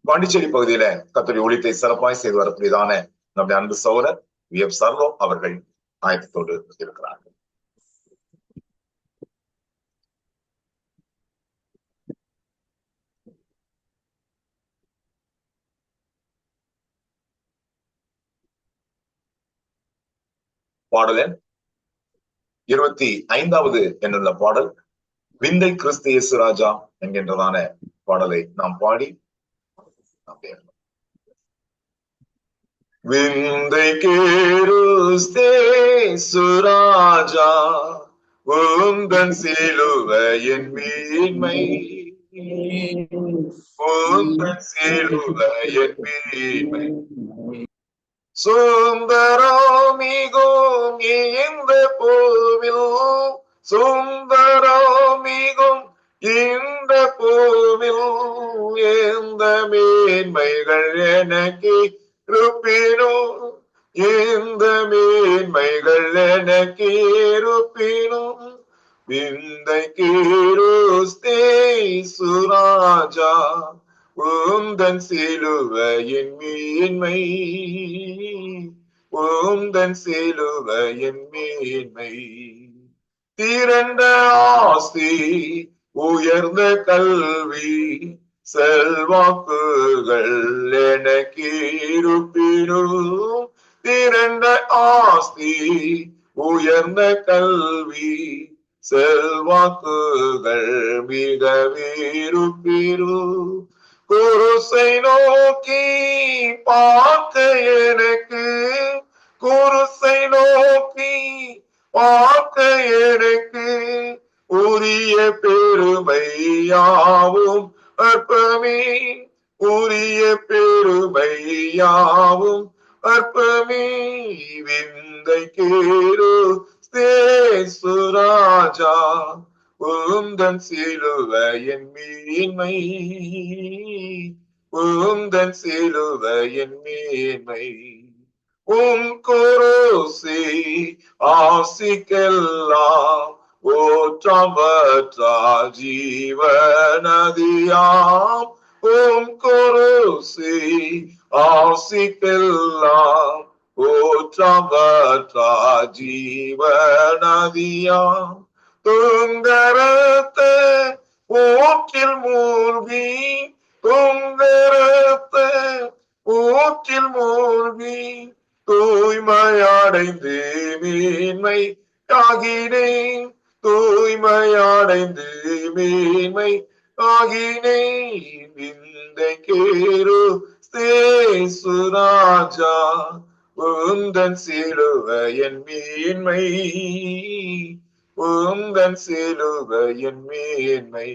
பாண்டிச்சேரி பகுதியில கர்த்தருடைய ஊழியத்தை சிறப்பாய் செய்து வரக்கூடியதான நம்முடைய அன்பு சகோதரர் வி.எஃப். சர்லோ அவர்கள் ஆயத்தத்தோடு இருக்கிறார்கள். பாடல 25வது என்னுள்ள பாடல் விந்தை கிறிஸ்து இயேசு ராஜா என்கின்றதான பாடலை நாம் பாடி விந்தை கிறிஸ்து இயேசு ராஜா உந்தன் சிலுவையின் மீட்மை உந்தன் சிலுவையின் மீட்மை சுந்தரமிகும் இந்த பூவில் சுந்தரமிகும் இந்த பூவில் எந்த மேன்மைகள் எனக்கு இருப்பினும் எந்த மேன்மைகள் எனக்கு இருப்பினும் விந்தை கிறிஸ்து இயேசு ராஜா உந்தன் சிலுவையின் மீட்மை உந்தன் சிலுவையின் மீட்மை திரண்ட ஆஸ்தி உயர்ந்த கல்வி செல்வாக்குகள் எனக்கு இருப்பினும் திரண்ட ஆஸ்தி உயர்ந்த கல்வி செல்வாக்குகள் மிக இருப்பினும் குருசை நோக்கி பார்க்க எனக்கு, குருசை நோக்கி பார்க்க எனக்கு, உரிய பெருமையாவும் அற்பமே, உரிய பெருமையாவும் அற்பமே, விந்தை கேரு சுராஜா, உந்தன் சிலுவையின் மீன்மை, உந்தன் சிலுவையின் மீன்மை, குருசி ஆசிக்கெல்லாம் ஓற்றமற்றால் ஜீவநதியாம், குருசி ஆசிக்கெல்லாம் ஓற்றமற்றால் ஜீவநதியாம், துங்கரத்த ஊற்றில் மூழ்கி, துங்கரத்த ஊற்றில் மூழ்கி, தூய்மையடைந்து மேன்மை ஆகினேன், தூய்மையடைந்து மேன்மை ஆகினேன், விந்தை கேரு சுராஜா, உந்தன் சிலுவையின் மேன்மை, உந்தன் சிலுவையின் மேன்மை.